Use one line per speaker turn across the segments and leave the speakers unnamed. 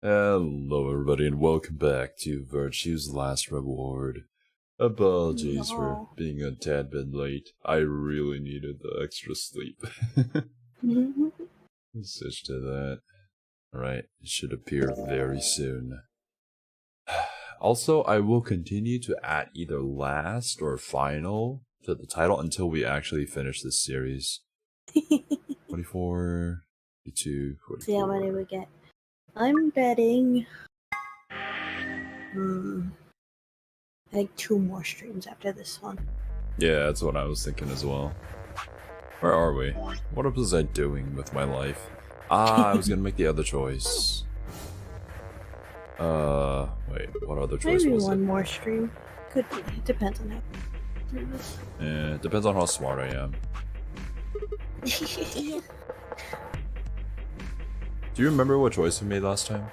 Hello everybody and welcome back to Virtue's Last Reward. Apologies for being a tad bit late. I really needed the extra sleep. Switch to that. Alright, it should appear very soon. Also, I will continue to add either last or final to the title until we actually finish this series. 24, 42, 44.
See how many we get. I'm betting I think 2 more streams after this one.
Yeah, that's what I was thinking as well. Where are we? What was I doing with my life? I was gonna make the other choice. Wait, what other choice
Maybe
was it?
one more stream. Could be. It depends on how.
Yeah, it depends on how smart I am. Do you remember what choice we made last time?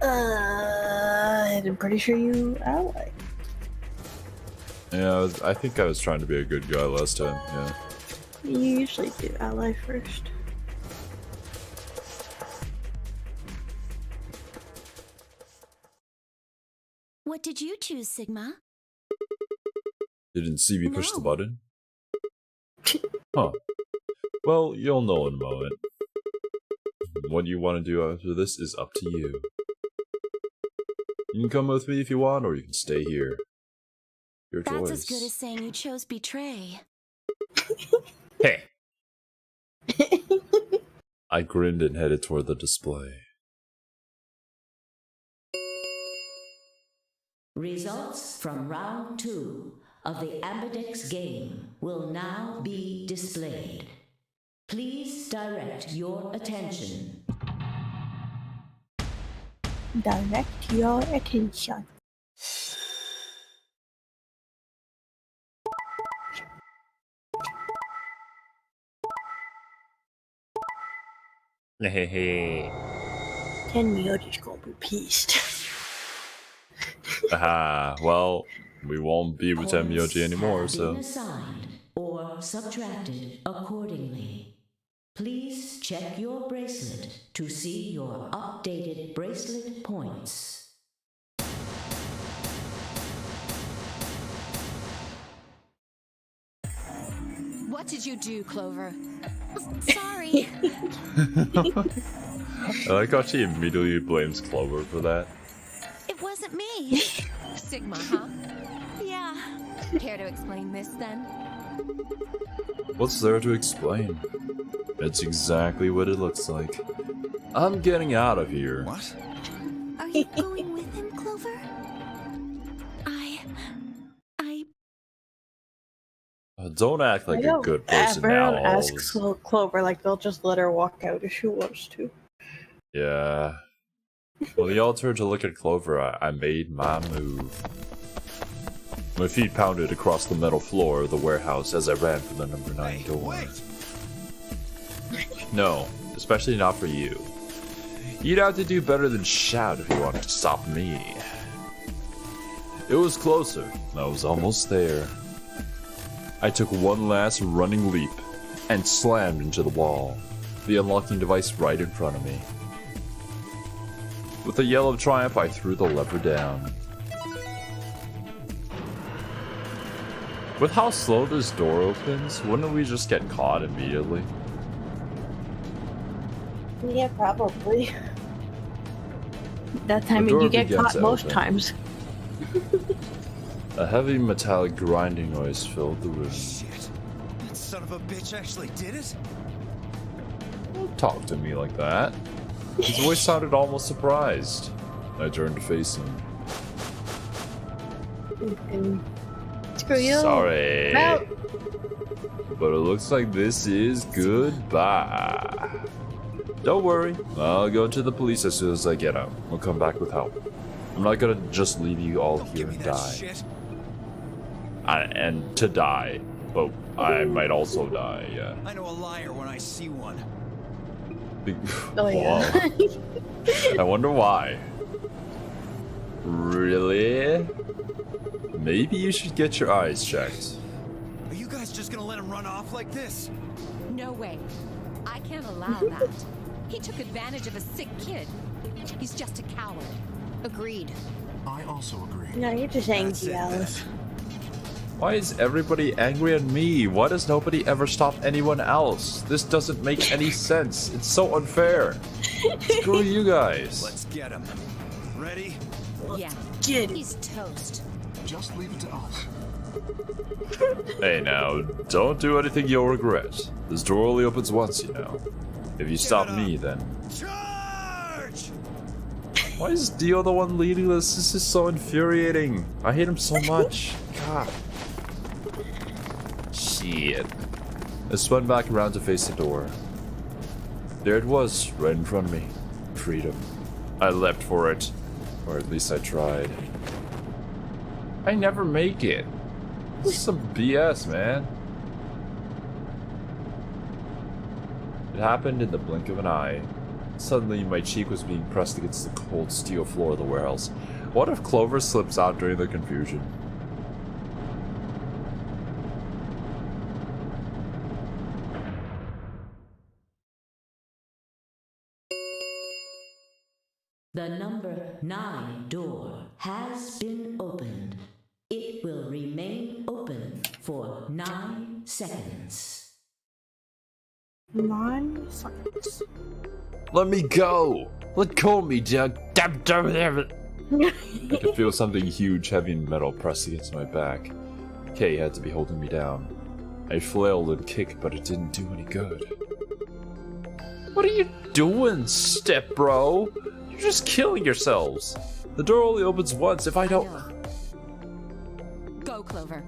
I'm pretty sure you allied.
Yeah, I think I was trying to be a good guy last time, yeah.
You usually do ally first.
What did you choose, Sigma?
You didn't see me push the button? Huh. Well, you'll know in a moment. What you want to do after this is up to you. You can come with me if you want, or you can stay here. Your choice.
That's as good as saying you chose betray.
Hey! I grinned and headed toward the display.
Results from round 2 of the Ambidex game will now be displayed. Please direct your attention.
Direct your attention.
Hehehe.
10 Miyoji's gonna be pissed.
Aha, well, we won't be with Miyoji anymore, so.
Been assigned or subtracted accordingly. Please check your bracelet to see your updated bracelet points.
What did you do, Clover? Sorry.
I like how she immediately blames Clover for that.
It wasn't me. Sigma, huh? Yeah. Care to explain this, then?
What's there to explain? It's exactly what it looks like. I'm getting out of here.
What?
Are you going with him, Clover?
Don't act like a good person now.
Everyone asks Clover, like, they'll just let her walk out if she wants to.
Yeah. When y'all turned to look at Clover, I made my move. My feet pounded across the metal floor of the warehouse as I ran for the number 9 door.
Wait.
No, especially not for you. You'd have to do better than shout if you wanted to stop me. It was closer. I was almost there. I took one last running leap and slammed into the wall, the unlocking device right in front of me. With a yell of triumph, I threw the lever down. With how slow this door opens, wouldn't we just get caught immediately?
Yeah, probably. That time
door
you get
begins
caught
to
most
open.
times.
A heavy metallic grinding noise filled the room.
Shit. That son of a bitch actually did it?
Don't talk to me like that. His voice sounded almost surprised. I turned to face him.
Screw you.
Sorry.
Out.
But it looks like this is goodbye. Don't worry, I'll go to the police as soon as I get out. I'll come back with help. I'm not gonna just leave you all
Don't
here
give me
and
that
die.
shit.
And to die. But I might also die, yeah.
I know a liar when I see one.
Oh, yeah.
Whoa. I wonder why. Really? Maybe you should get your eyes checked.
Are you guys just gonna let him run off like this?
No way. I can't allow that. He took advantage of a sick kid.
He's just a coward. Agreed.
I also agree.
No, you're just
That's
angry,
it,
Alice.
Why is everybody angry at me? Why does nobody ever stop anyone else? This doesn't make any sense. It's so unfair. Screw you guys.
Let's get him. Ready?
Yeah.
Get it.
He's toast.
Just leave it to us.
Hey now, don't do anything you'll regret. This door only opens once, you know. If you stop me, then...
Charge!
Why is Dio the one leading this? This is so infuriating. I hate him so much. God. Shit. I spun back around to face the door. There it was, right in front of me. Freedom. I leapt for it. Or at least I tried. I never make it. This is some BS, man. It happened in the blink of an eye. Suddenly, my cheek was being pressed against the cold steel floor of the warehouse. What if Clover slips out during the confusion?
The number 9 door has been opened. It will remain open for 9 seconds.
9 seconds.
Let me go! Let go of me, Doug! Damn it! I could feel something huge, heavy metal pressed against my back. Kay had to be holding me down. I flailed and kicked, but it didn't do any good. What are you doing, step bro? You're just killing yourselves. The door only opens once. If I don't...
Go, Clover.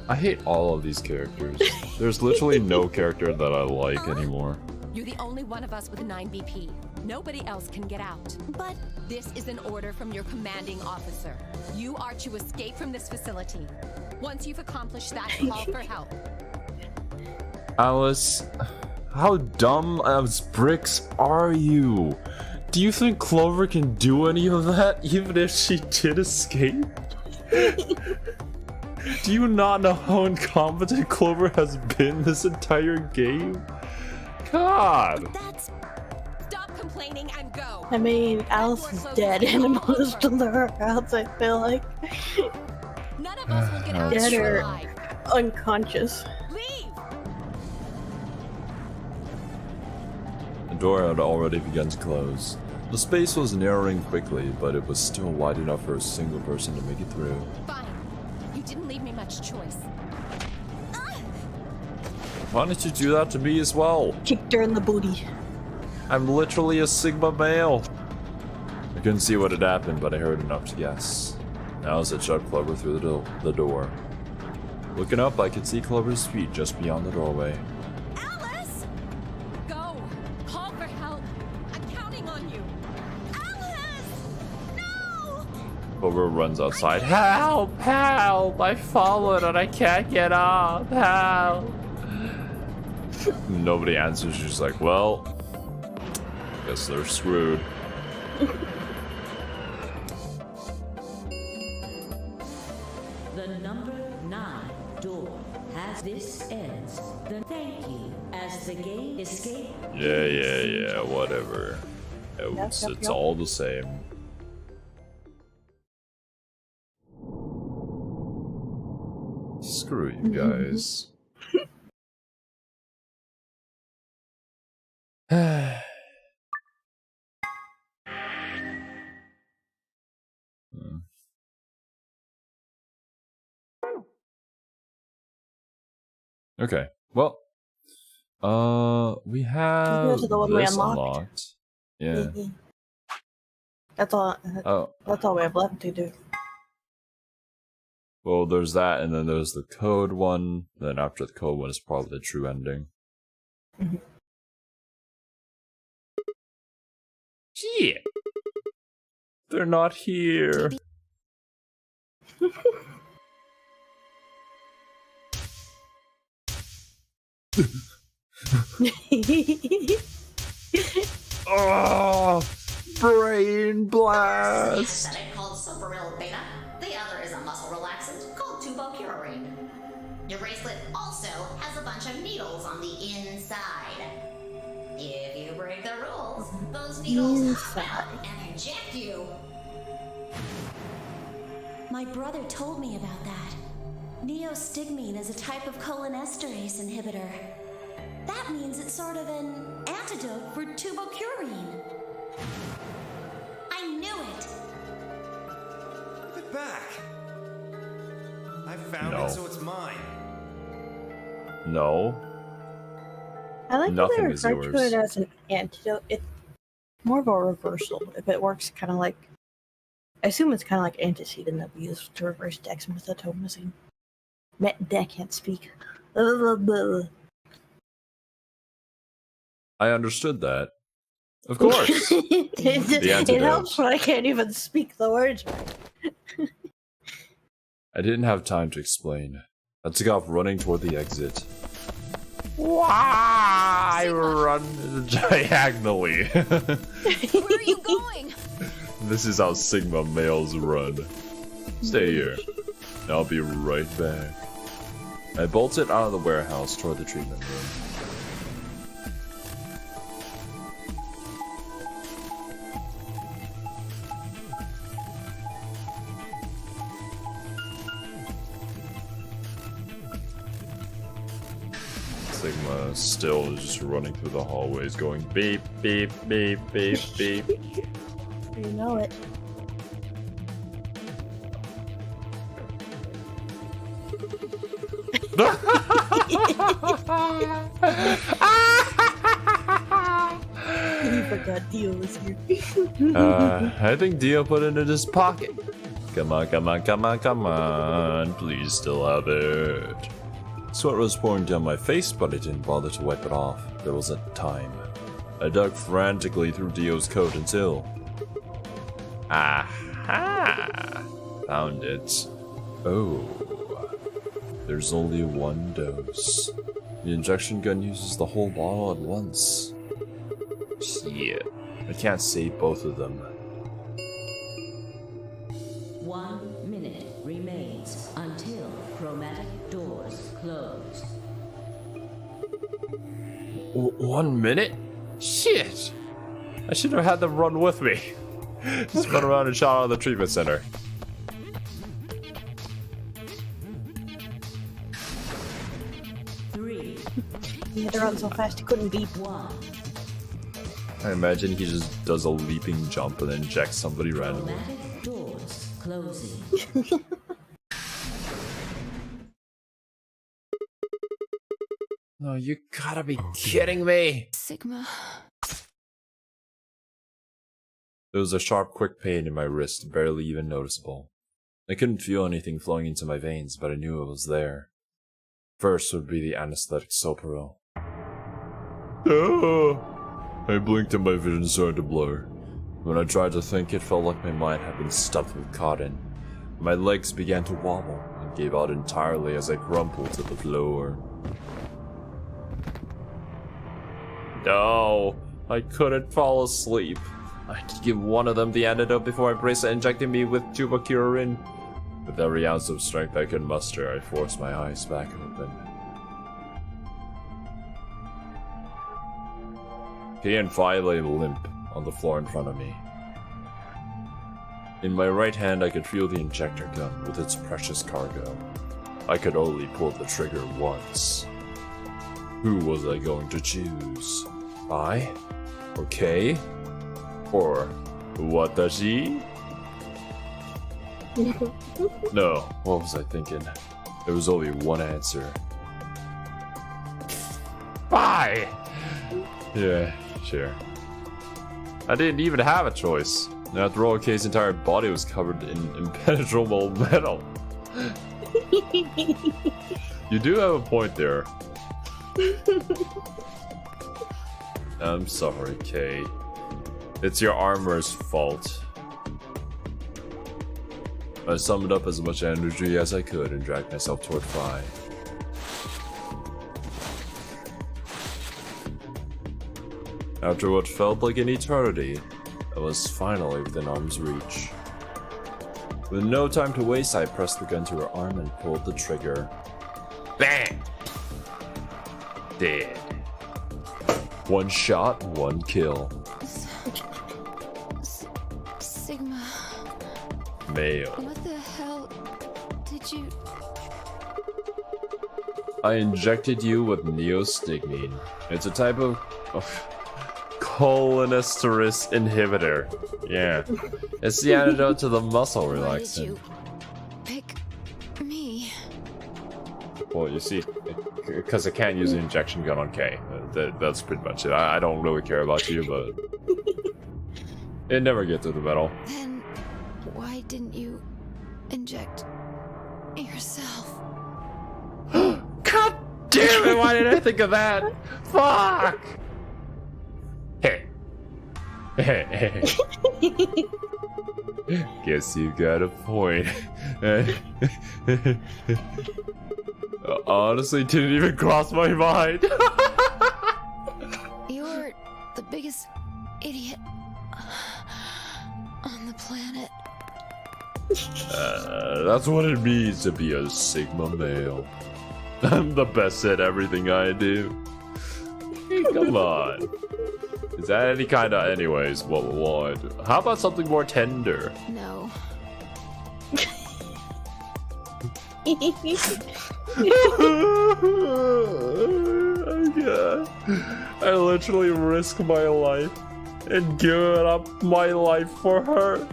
I hate all of these characters. There's literally no character that I like anymore.
You're the only one of us with a 9 BP. Nobody else can get out. But this is an order from your commanding officer. You are to escape from this facility. Once you've accomplished that, call for help.
Alice, how dumb as bricks are you? Do you think Clover can do any of that, even if she did escape? Do you not know how incompetent Clover has been this entire game? God!
Stop complaining and go!
I mean, Alice is dead and most of her house, I feel like.
None of us will get out
Dead or
alive.
unconscious.
Leave!
The door had already begun to close. The space was narrowing quickly, but it was still wide enough for a single person to make it through.
Fine. You didn't leave me much choice.
Why didn't you do that to me as well?
Kicked her in the booty.
I'm literally a Sigma male. I couldn't see what had happened, but I heard enough to guess. Now as it shoved Clover through the door. Looking up, I could see Clover's feet just beyond the doorway.
Alice! Go! Call for help! I'm counting on you! Alice! No!
Clover runs outside. Help! Help! I've fallen and I can't get up! Help! Nobody answers. She's like, well, guess they're screwed.
The number 9 door has this ends. The thank you as the game escape.
Yeah, whatever. It's
Yep.
all the same. Screw you guys. Okay, well, we have
This is the one we
this
unlocked.
unlocked. Yeah.
That's all.
Oh,
That's all we have left to do.
well, there's that, and then there's the code one. Then after the code one is probably the true ending.
Mhm.
Shit! They're not here. Oh, brain blast!
Anesthetic called Soparil Beta. The other is a muscle relaxant called Tubocurary.
inside.
and inject you. My brother told me about that. Neostigmine is a type of cholinesterase inhibitor. That means it's sort of an antidote for tubocurine. I knew it.
Give it back. I found
No.
it, so it's mine.
No.
I like how they
Nothing is
refer to
yours.
it as an antidote. It's more of a reversal. If it works kind of like, I assume it's kind of like antecedent that we use to reverse dexamethasone. I can't speak.
I understood that. Of course.
it
antidote.
helps when I can't even speak the words right.
I didn't have time to explain. I took off running toward the exit. I run diagonally.
Where are you going?
This is how Sigma males run. Stay here. I'll be right back. I bolted out of the warehouse toward the treatment room. Sigma still is just running through the hallways going beep, beep, beep, beep, beep.
You know it. He forgot Dio was here.
I think Dio put it in his pocket. Come on, come on, come on, come on. Please still have it. Sweat was pouring down my face, but I didn't bother to wipe it off. There wasn't time. I dug frantically through Dio's coat until... Aha! Found it. Oh. There's only one dose. The injection gun uses the whole bottle at once. Shit. I can't save both of them.
1 minute remains until chromatic doors close.
1 minute? Shit! I should have had them run with me. Just run around and shot out of the treatment center.
He had to run so fast he couldn't beep.
1.
I imagine he just does a leaping jump and then injects somebody randomly.
Chromatic doors closing.
No, you gotta be kidding me!
Sigma.
There was a sharp, quick pain in my wrist, barely even noticeable. I couldn't feel anything flowing into my veins, but I knew it was there. First would be the anesthetic Sopro. I blinked and my vision started to blur. When I tried to think, it felt like my mind had been stuffed with cotton. My legs began to wobble and gave out entirely as I crumpled to the floor. No, I couldn't fall asleep. I had to give one of them the antidote before I braced injecting me with tubocurine. With every ounce of strength I could muster, I forced my eyes back open. P&5 lay limp on the floor in front of me. In my right hand, I could feel the injector gun with its precious cargo. I could only pull the trigger once. Who was I going to choose? I? Or Kay? Or Watashi? No, what was I thinking? There was only one answer. Bye! Yeah, sure. I didn't even have a choice. After all, Kay's entire body was covered in impenetrable metal. You do have a point there. I'm sorry, Kay. It's your armor's fault. I summoned up as much energy as I could and dragged myself toward Phi. After what felt like an eternity, I was finally within arm's reach. With no time to waste, I pressed the gun to her arm and pulled the trigger. Bang! Dead. One shot, one kill.
Sigma,
Male.
what the hell did you...
I injected you with neostigmine. It's a type of cholinesterase inhibitor. Yeah. It's the antidote to the muscle
Why did
relaxant.
you pick me?
Well, you see, because I can't use an injection gun on K. That's pretty much it. I don't really care about you, but it never get through the metal.
Then why didn't you inject yourself?
God damn it! Why did I think of that? Fuck! Hey. Guess you got a point. Honestly, didn't even cross my mind.
You're the biggest idiot on the planet.
That's what it means to be a Sigma male. I'm the best at everything I do. Come on. Is that any kind of... Anyways, what? How about something more tender?
No.
Oh god. I literally risk my life and give up my life for her,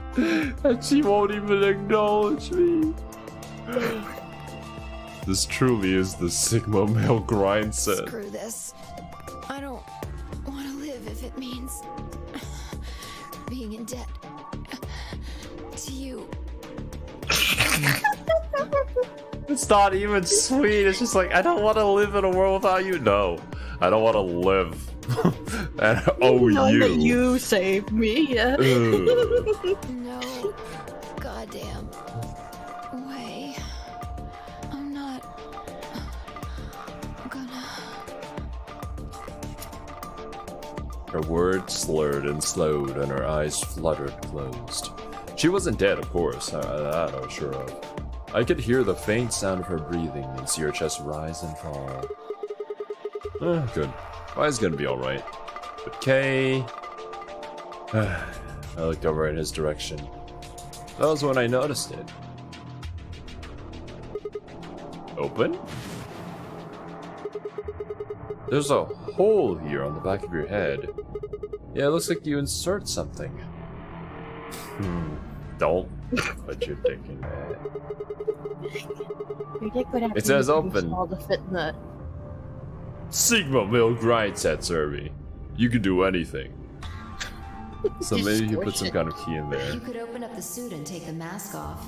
and she won't even acknowledge me. This truly is the Sigma male grind set.
Screw this. I don't want to live if it means being in debt to you.
It's not even sweet. It's just like, I don't want to live in a world without you. No, I don't want to live. And
Knowing that
you.
you saved me. Yeah.
No goddamn way. I'm not gonna.
Her words slurred and slowed, and her eyes fluttered closed. She wasn't dead, of course. That I was sure of. I could hear the faint sound of her breathing and see her chest rise and fall. Good. I's gonna be alright. But Kay... I looked over in his direction. That was when I noticed it. Open? There's a hole here on the back of your head. Yeah, it looks like you insert something. Don't put your dick in there.
Your dick would have
It
to
says
be pretty
open.
small to fit in the...
Sigma male grind set, Cerby. You can do anything. So
Just
maybe you
squish
put some
it.
kind of key in there.
You could open up the suit and take the mask off.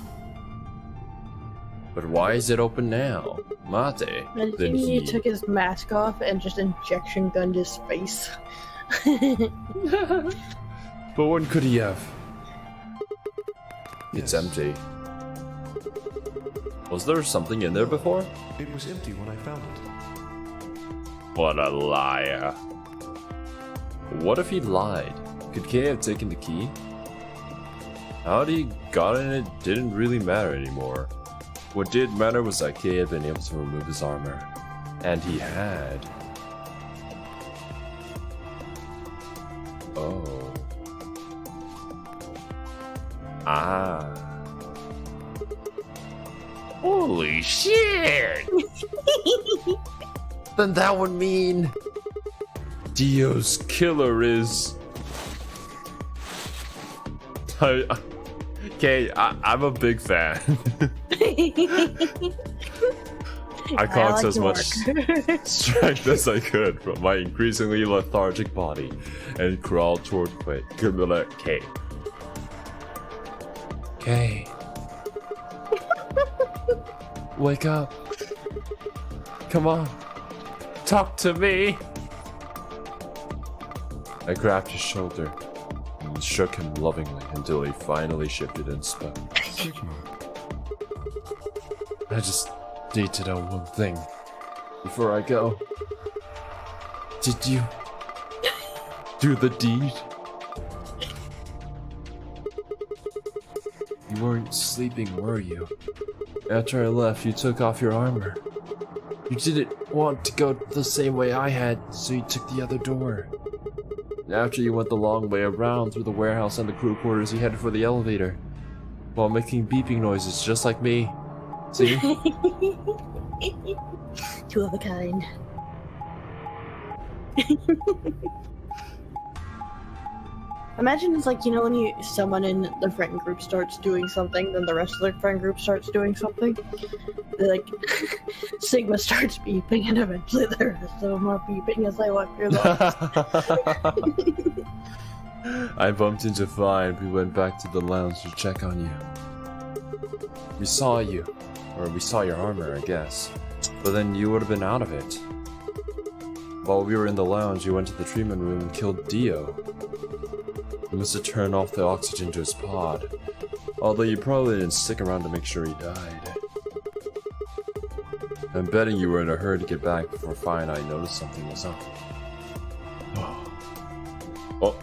But why is it open now? Mate.
I
Then
think he
he...
took his mask off and just injection gunned his face.
But when could he have? It's
Yes.
empty. Was there something in there before?
It was empty when I found it.
What a liar. What if he lied? Could Kay have taken the key? How he got in it didn't really matter anymore. What did matter was that Kay had been able to remove his armor. And he had. Oh. Ah. Holy shit! Then that would mean Dio's killer is... Okay, I'm a big fan. I coaxed
like
as
your
much strength as I could from my increasingly lethargic body and crawled toward Kay. Kay. Wake up. Come on. Talk to me. I grabbed his shoulder and shook him lovingly until he finally shifted and spoke.
Sigma.
I just need to know one thing before I go. Did you do the deed? You weren't sleeping, were you? After I left, you took off your armor. You didn't want to go the same way I had, so you took the other door. After you went the long way around through the warehouse and the crew quarters, you headed for the elevator. While making beeping noises just like me. See?
Two of a kind. Imagine it's like, you know, when someone in the friend group starts doing something, then the rest of the friend group starts doing something. Like, Sigma starts beeping, and eventually the rest of them are beeping as I walk through the
I bumped into Vi and we went back to the lounge to check on you. We saw you. Or we saw your armor, I guess. But then you would have been out of it. While we were in the lounge, you went to the treatment room and killed Dio. You must have turned off the oxygen to his pod. Although you probably didn't stick around to make sure he died. I'm betting you were in a hurry to get back before Fi and I noticed something was up. Oh.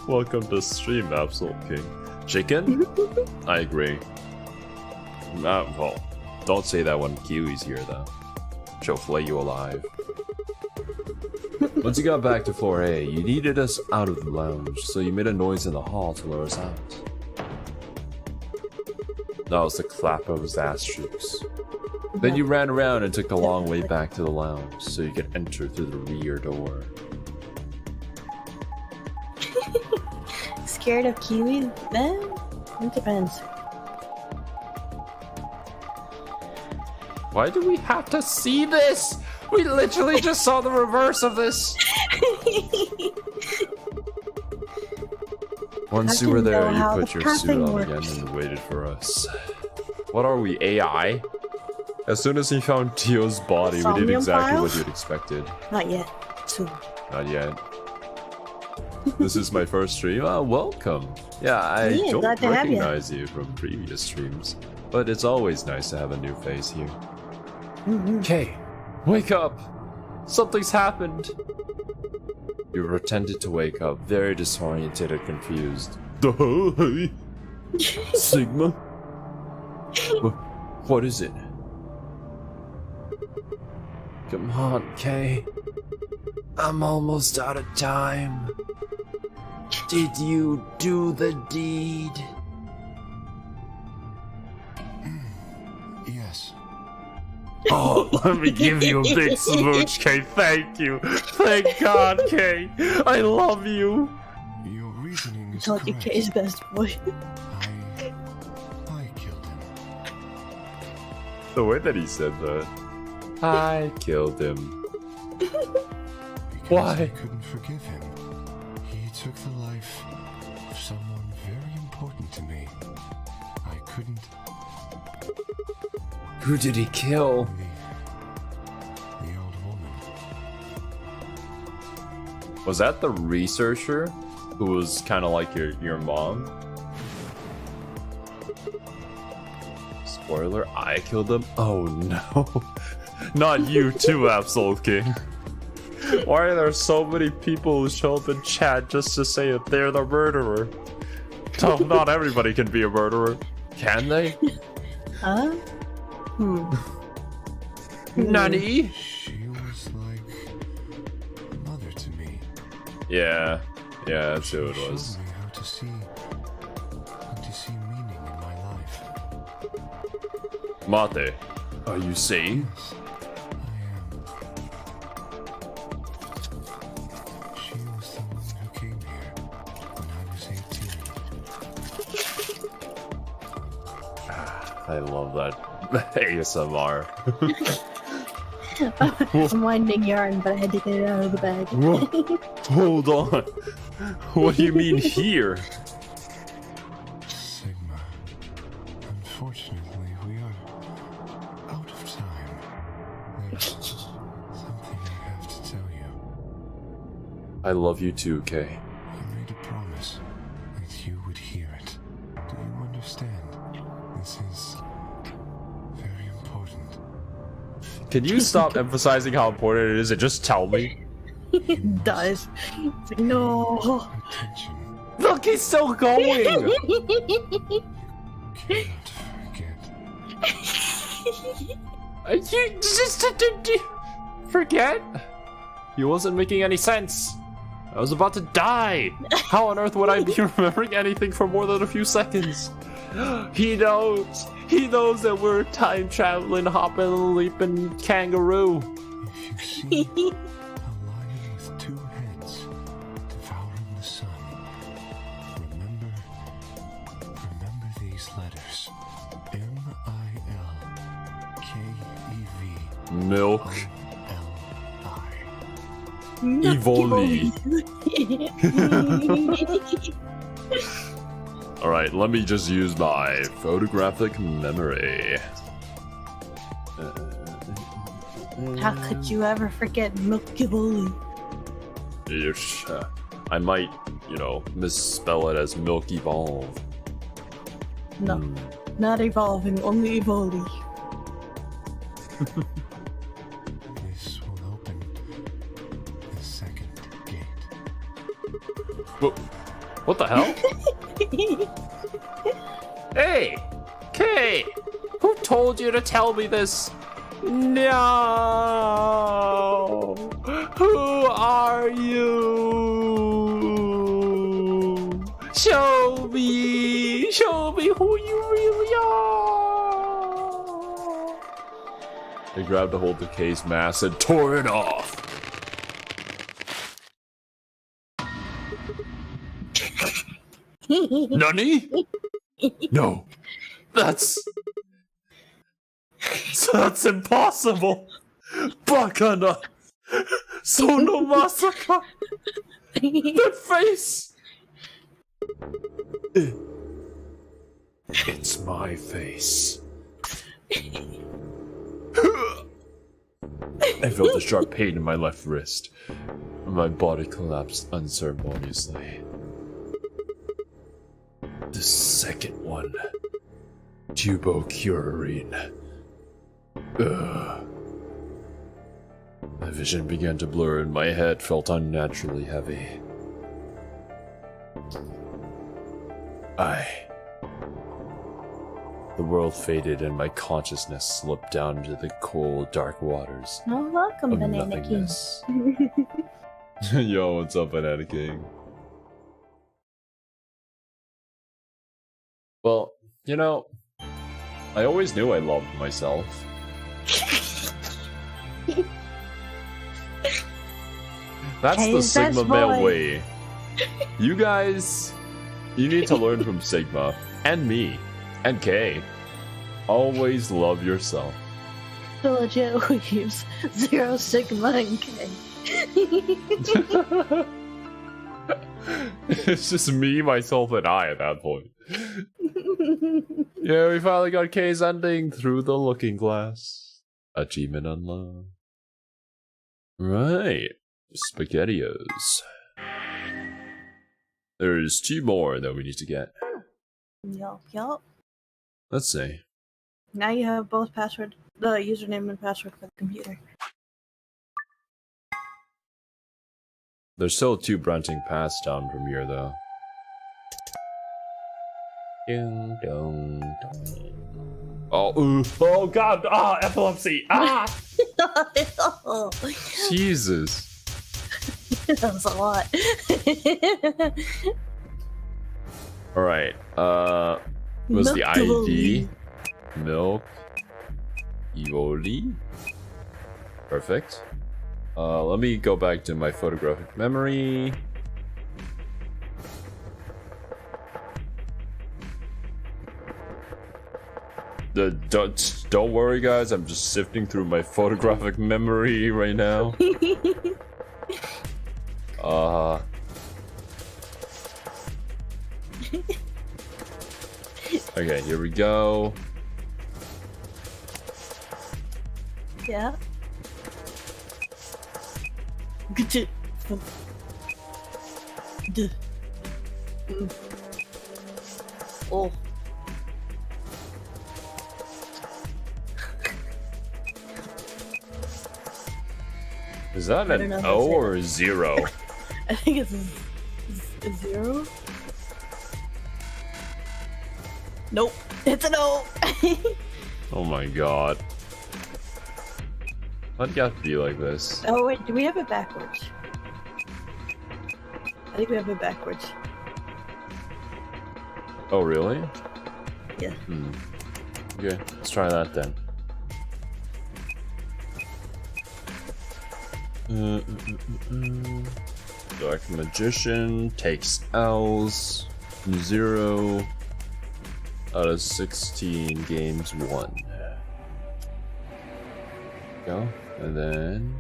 Welcome to stream, Absolute King. Chicken? I agree. Well, don't say that when Kiwi's here, though. She'll flay you alive. Once you got back to floor A, you needed us out of the lounge, so you made a noise in the hall to lure us out. That was the clap of his ass cheeks. Then you ran around and took the long way back to the lounge, so you could enter through the rear door.
Scared of Kiwi? Eh, it depends.
Why do we have to see this? We literally just saw the reverse of this. Once you were there, you put your suit on again and waited for us. What are we, AI? As soon as he found Tio's body, we did exactly what you'd expected.
Not yet. Soon.
Not yet. This is my first stream. Welcome. Yeah, I don't recognize you from previous streams, but it's always nice to have a new face here. Okay, wake up! Something's happened! You pretended to wake up, very disoriented and confused. Hey! Sigma? What is it? Come on, Kay. I'm almost out of time. Did you do the deed?
Yes.
Oh, let me give you a big smooch, Kay. Thank you. Thank God, Kay. I love you.
Your reasoning is
Told you
correct.
Kay's best boy.
I killed him.
The way that he said that. I killed him.
Because
Why?
I couldn't forgive him. He took the life of someone very important to me. I couldn't.
Who did he kill?
The old woman.
Was that the researcher who was kind of like your mom? Spoiler, I killed him? Oh no. Not you too, Absolute King. Why are there so many people who show up in chat just to say that they're the murderer? No, not everybody can be a murderer. Can they?
Huh?
Nani?
She was like a mother to me.
Yeah, that's who it
She
was.
showed me how to see meaning in my life.
Mate, are you saying?
Yes, I am. She was the one who came here when I was 18.
I love that ASMR.
I'm winding yarn, but I had to get it out of the bag.
Hold on. What do you mean here?
Sigma, unfortunately, we are out of time. There's something I have to tell you.
I love you too, Kay.
I made a promise that you would hear it. Do you understand? This is very important.
Can you stop emphasizing how important it is and just tell me?
It does. It's like, no.
Attention.
Look, he's still going!
Cannot forget.
You just forget? He wasn't making any sense. I was about to die! How on earth would I be remembering anything for more than a few seconds? He knows! He knows that we're a time-traveling, hopping, leaping kangaroo!
If you see a lion with two heads devouring the sun, remember these letters. M-I-L-K-E-V.
Milk.
L-I.
Evoli. Alright, let me just use my photographic memory.
How could you ever forget Milky Way?
I might, misspell it as Milk Evolve.
No, not evolving, only Evoli.
This will open the second gate.
What the hell? Hey! Kay! Who told you to tell me this? No! Who are you? Show me! Show me who you really are! They grabbed a hold of Kay's mask and tore it off. Nani? No. That's impossible. Bakana. Sono Masaka. That face. It's my face. I felt a sharp pain in my left wrist. My body collapsed unceremoniously. The second one. Tubocurine. My vision began to blur and my head felt unnaturally heavy. The world faded and my consciousness slipped down into the cold, dark waters
Oh, welcome,
of
Banana King.
nothingness. Yo, what's up, Banana King? Well, I always knew I loved myself. That's the
Kay's
Sigma
best
male
boy.
way. You guys, you need to learn from Sigma, and me, and Kay. Always love yourself.
The legit Weebs, 0, Sigma, and K.
It's just me, myself, and I at that point. Yeah, we finally got Kay's ending through the looking glass. Achievement unlocked. Right. SpaghettiOs. There's 2 more that we need to get.
Yup.
Let's see.
Now you have both the username and password for the computer.
There's still 2 branching paths down from here, though. Ding, dong, dong. Oh god! Epilepsy! Jesus.
That was a lot.
Alright, was the ID? Milk. Evoli. Perfect. Let me go back to my photographic memory. Don't worry, guys. I'm just sifting through my photographic memory right now. Okay, here we go.
Yeah. Good. Oh.
Is that an O or a 0?
I think it's a 0. Nope, it's an O.
Oh my god. Why'd you have to be like this?
Oh wait, do we have it backwards? I think we have it backwards.
Oh, really?
Yeah.
Okay, let's try that then. Dark Magician takes L's. 0 out of 16 games won. Go, and then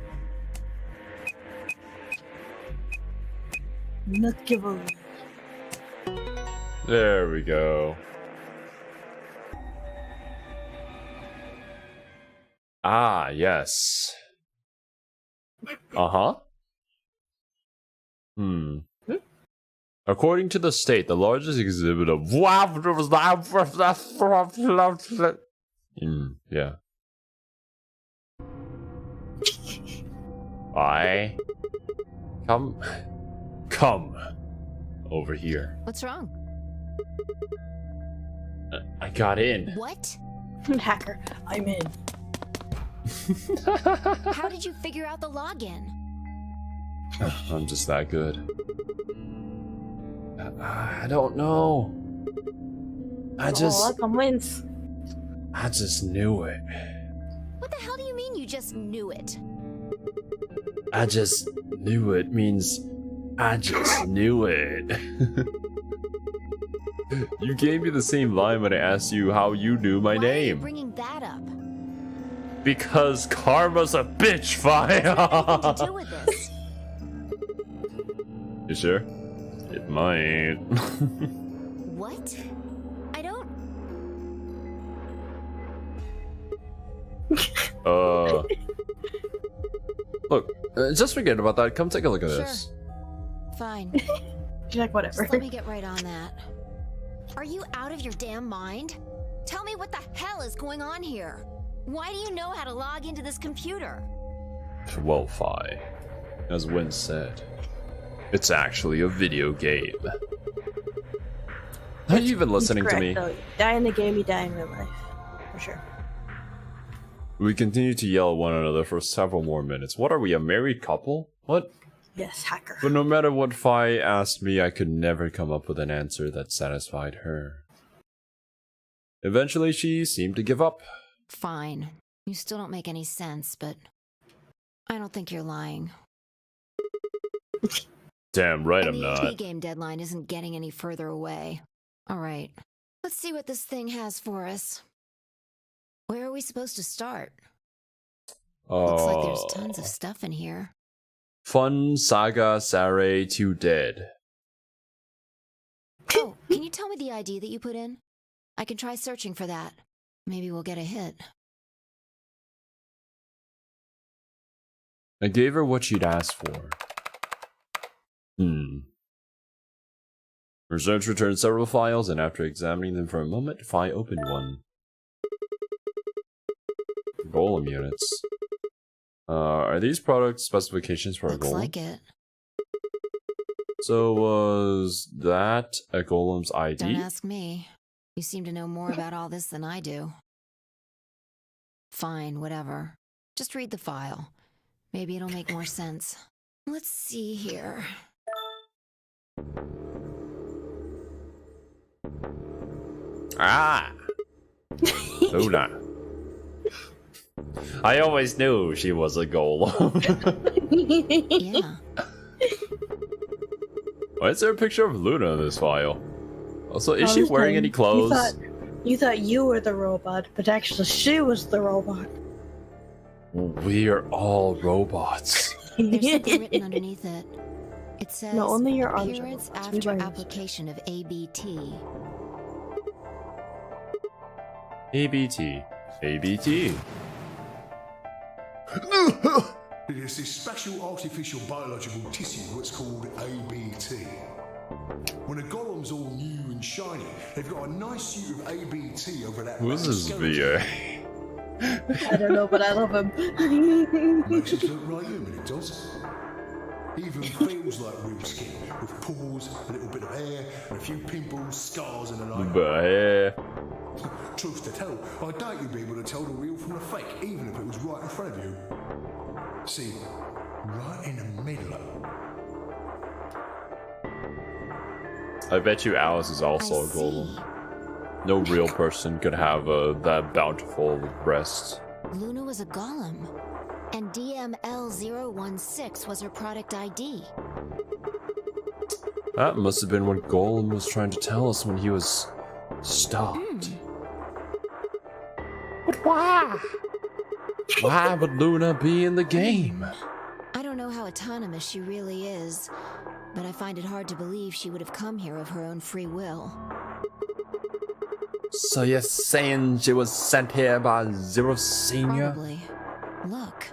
Not give away.
there we go. Ah, yes. Uh-huh. According to the state, the largest exhibit of yeah. Come over here.
What's wrong?
I got in.
What?
Hacker, I'm in.
How did you figure out the login?
I'm just that good. I don't know. I just knew it.
What the hell do you mean you just knew it?
I just knew it means I just knew it. You gave me the same line when I asked you how you knew my
Why are you
name.
bringing that up?
Because karma's a bitch, fire.
What to do with this?
You sure? It might.
What? I don't.
Look, just forget about that. Come take a look at this.
Fine.
She's like, whatever.
Just let me get right on that. Are you out of your damn mind? Tell me what the hell is going on here. Why do you know how to log into this computer?
Well, Fi, as Win said, it's actually a video game. Are you even listening to me?
Though. You die in the game, you die in real life. For sure.
We continued to yell at one another for several more minutes. What are we, a married couple? What?
Yes, hacker.
But no matter what Fi asked me, I could never come up with an answer that satisfied her. Eventually, she seemed to give up.
Fine. You still don't make any sense, but I don't think you're lying.
Damn right
And
I'm
the
not.
AP game deadline isn't getting any further away. All right. Let's see what this thing has for us. Where are we supposed to start? Looks like there's tons of stuff in here.
Fun Saga Sare 2 Dead.
Oh, can you tell me the ID that you put in? I can try searching for that. Maybe we'll get a hit.
I gave her what she'd asked for. Research returned several files, and after examining them for a moment, Fi opened one. Golem units. Are these product specifications for a golem?
Looks like it.
So was that a golem's ID?
Don't ask me. You seem to know more about all this than I do. Fine, whatever. Just read the file. Maybe it'll make more sense. Let's see here.
Ah! Luna. I always knew she was a golem.
Yeah.
Why is there a picture of Luna in this file? Also, is she wearing any clothes?
You thought you were the robot, but actually she was the robot.
We are all robots.
There's something written underneath it. It says,
No, only your arms are
appearance
robots. We
after
learned this.
application of ABT.
ABT. ABT.
There's this special artificial biological tissue what's called ABT. When a golem's all new and shiny, they've got a nice suit of ABT over that.
Who is this VA?
I don't know, but I love him.
Makes it look right human, it does. Even feels like real skin, with pores, a little bit of hair, and a few pimples, scars, and an eye.
But
Truth to tell, I doubt you'd be able to tell the real from the fake, even if it was right in front of you. See, right in the middle.
I bet you Alice is also a golem. No real person could have that bountiful breasts.
Luna was a golem, and DML016 was her product ID.
That must have been what Golem was trying to tell us when he was stopped. But why? Why would Luna be in the game?
I don't know how autonomous she really is, but I find it hard to believe she would have come here of her own free will.
So you're saying she was sent here by Xero Senior?
Probably. Look.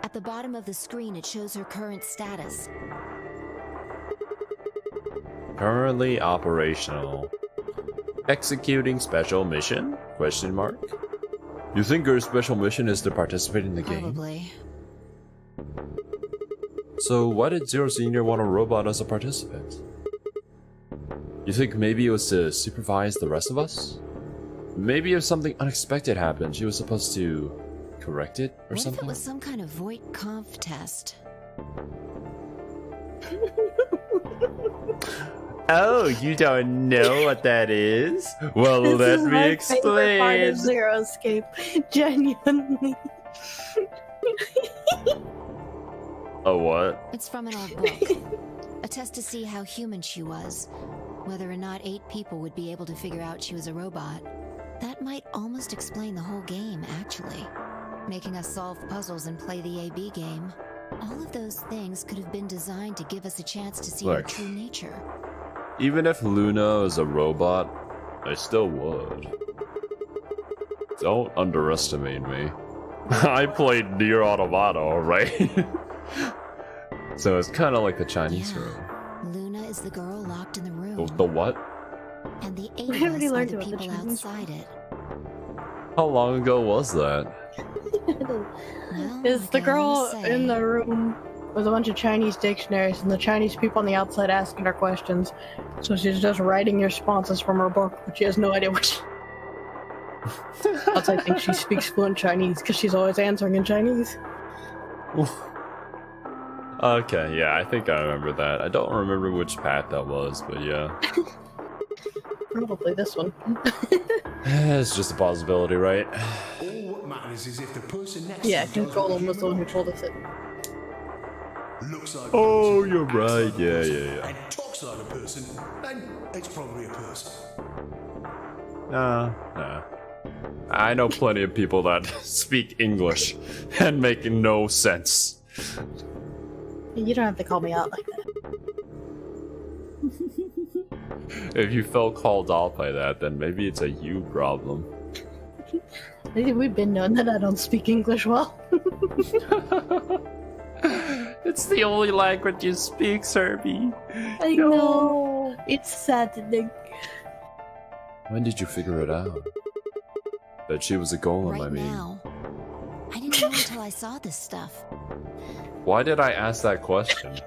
At the bottom of the screen, it shows her current status.
Currently operational. Executing special mission? Question mark. You think her special mission is to participate in the game?
Probably.
So why did Xero Senior want a robot as a participant? You think maybe it was to supervise the rest of us? Maybe if something unexpected happened, she was supposed to correct it or
What
something?
if it was some kind of Voight-Kampf test?
Oh, you don't know what that is? Well,
This
let
is
me
my favorite part of
explain.
Zero Escape. Genuinely.
A what?
It's from an old book. A test to see how human she was. Whether or not 8 people would be able to figure out she was a robot. That might almost explain the whole game, actually. Making us solve puzzles and play the AB game. All of those things could have been designed to give us a chance to see her
Look.
true nature.
Even if Luna is a robot, I still would. Don't underestimate me. I played Nier Automata, right? So it's kind of like the Chinese
Yeah.
room.
Luna is the girl locked in the room.
The what?
And the 8
I
of
already
us are
learned
the
about the
people
Chinese
outside it.
How long ago was that?
Well,
Is
what
the
can I
girl
say?
in the room with a bunch of Chinese dictionaries and the Chinese people on the outside asking her questions. So she's just writing responses from her book, but she has no idea what she... Else I think she speaks fluent Chinese because she's always answering in Chinese.
Okay, yeah, I think I remember that. I don't remember which path that was, but yeah.
Probably this one.
It's just a possibility, right?
All what matters is if the person next
Yeah,
to you
because
does what
Golem
you
was the one who
want.
told us it.
Looks like a
Oh,
person,
you're
acts
right.
like a
Yeah,
person,
yeah, yeah.
And talks like a person, then it's probably a person.
Nah. I know plenty of people that speak English and make no sense.
You don't have to call me out like that.
If you felt called out by that, then maybe it's a you problem.
I think we've been known that I don't speak English well.
It's the only language you speak, Cerby.
I know. It's saddening.
When did you figure it out? That she was a golem,
Right
I mean.
now. I didn't know until I saw this stuff.
Why did I ask that question?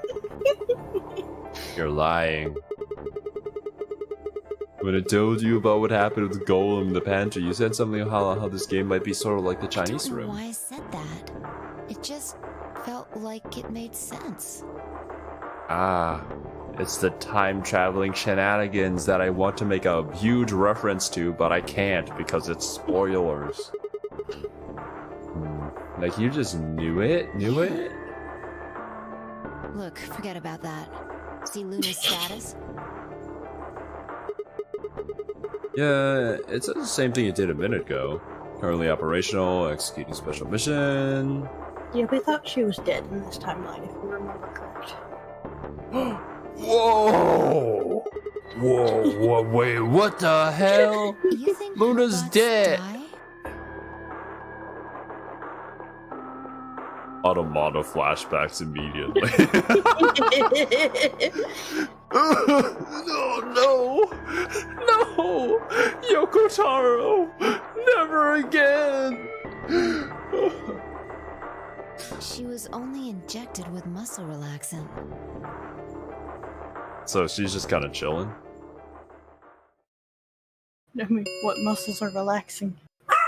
You're lying. When I told you about what happened with the golem in the pantry, you said something how this game might be sort of like the Chinese
I don't know
room.
why I said that. It just felt like it made sense.
Ah, it's the time-traveling shenanigans that I want to make a huge reference to, but I can't because it's spoilers. Like, you just knew it?
Look, forget about that. See Luna's status?
Yeah, it says the same thing it did a minute ago. Currently operational, executing special mission.
Yeah, we thought she was dead in this timeline, if we remember correct.
Whoa! Whoa, wait, what the hell?
You think
Luna's
robots
dead.
die?
Automata flashbacks immediately. No! Yoko Taro! Never again!
She was only injected with muscle relaxant.
So she's just kind of chilling?
I mean, what muscles are relaxing?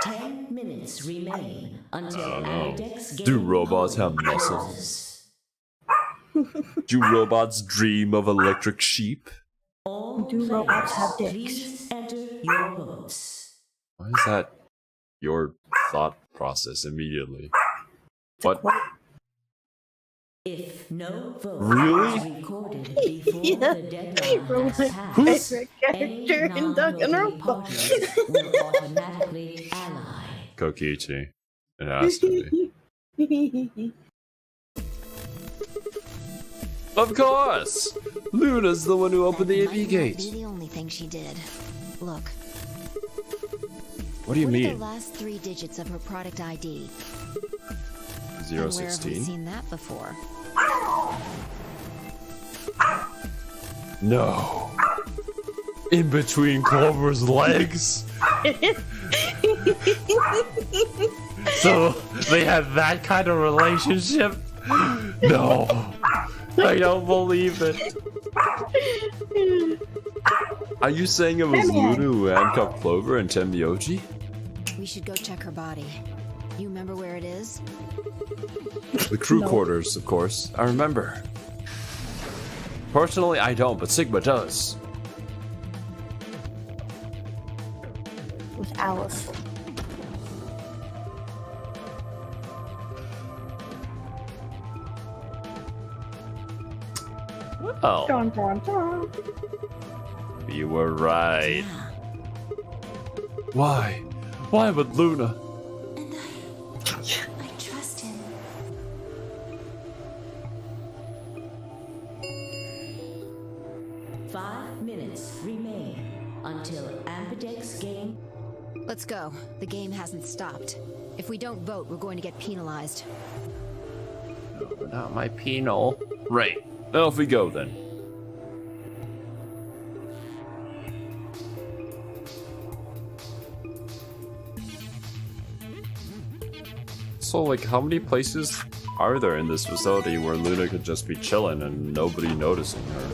10 minutes remain until
I don't know.
Amdex
Do
game
robots have
closes.
muscles? Do robots dream of electric sheep?
All
Do robots have
players,
dicks?
please enter your votes.
Why is that your thought process immediately? What?
If no vote
Really?
is recorded before
Yeah.
the deadline
From
has
my
passed,
favorite
any
character in
non-voting
Danganronpa.
parties will automatically ally.
Kokichi. It has to be. Of course! Luna's the one who opened the
That might
AV
not
gate.
be the only thing she did. Look.
What do you
what are
mean?
the last 3 digits of her product ID? And
016?
where have we seen that before?
No. In between Clover's legs? So they had that kind of relationship? No. I don't believe it. Are you saying it was Luna who handcuffed Clover and Tenmyoji?
We should go check her body. You remember where it is?
The crew quarters, of course. I remember. Personally, I don't, but Sigma does.
With Alice.
Oh,
Dun, dun, dun.
you were right.
Yeah.
Why? Why with Luna?
And I trust him.
Five minutes remain until Ambidex game.
Let's go. The game hasn't stopped. If we don't vote, we're going to get penalized.
No, not my penal. Right. Off we go then. So, like, how many places are there in this facility where Luna could just be chilling and nobody noticing her?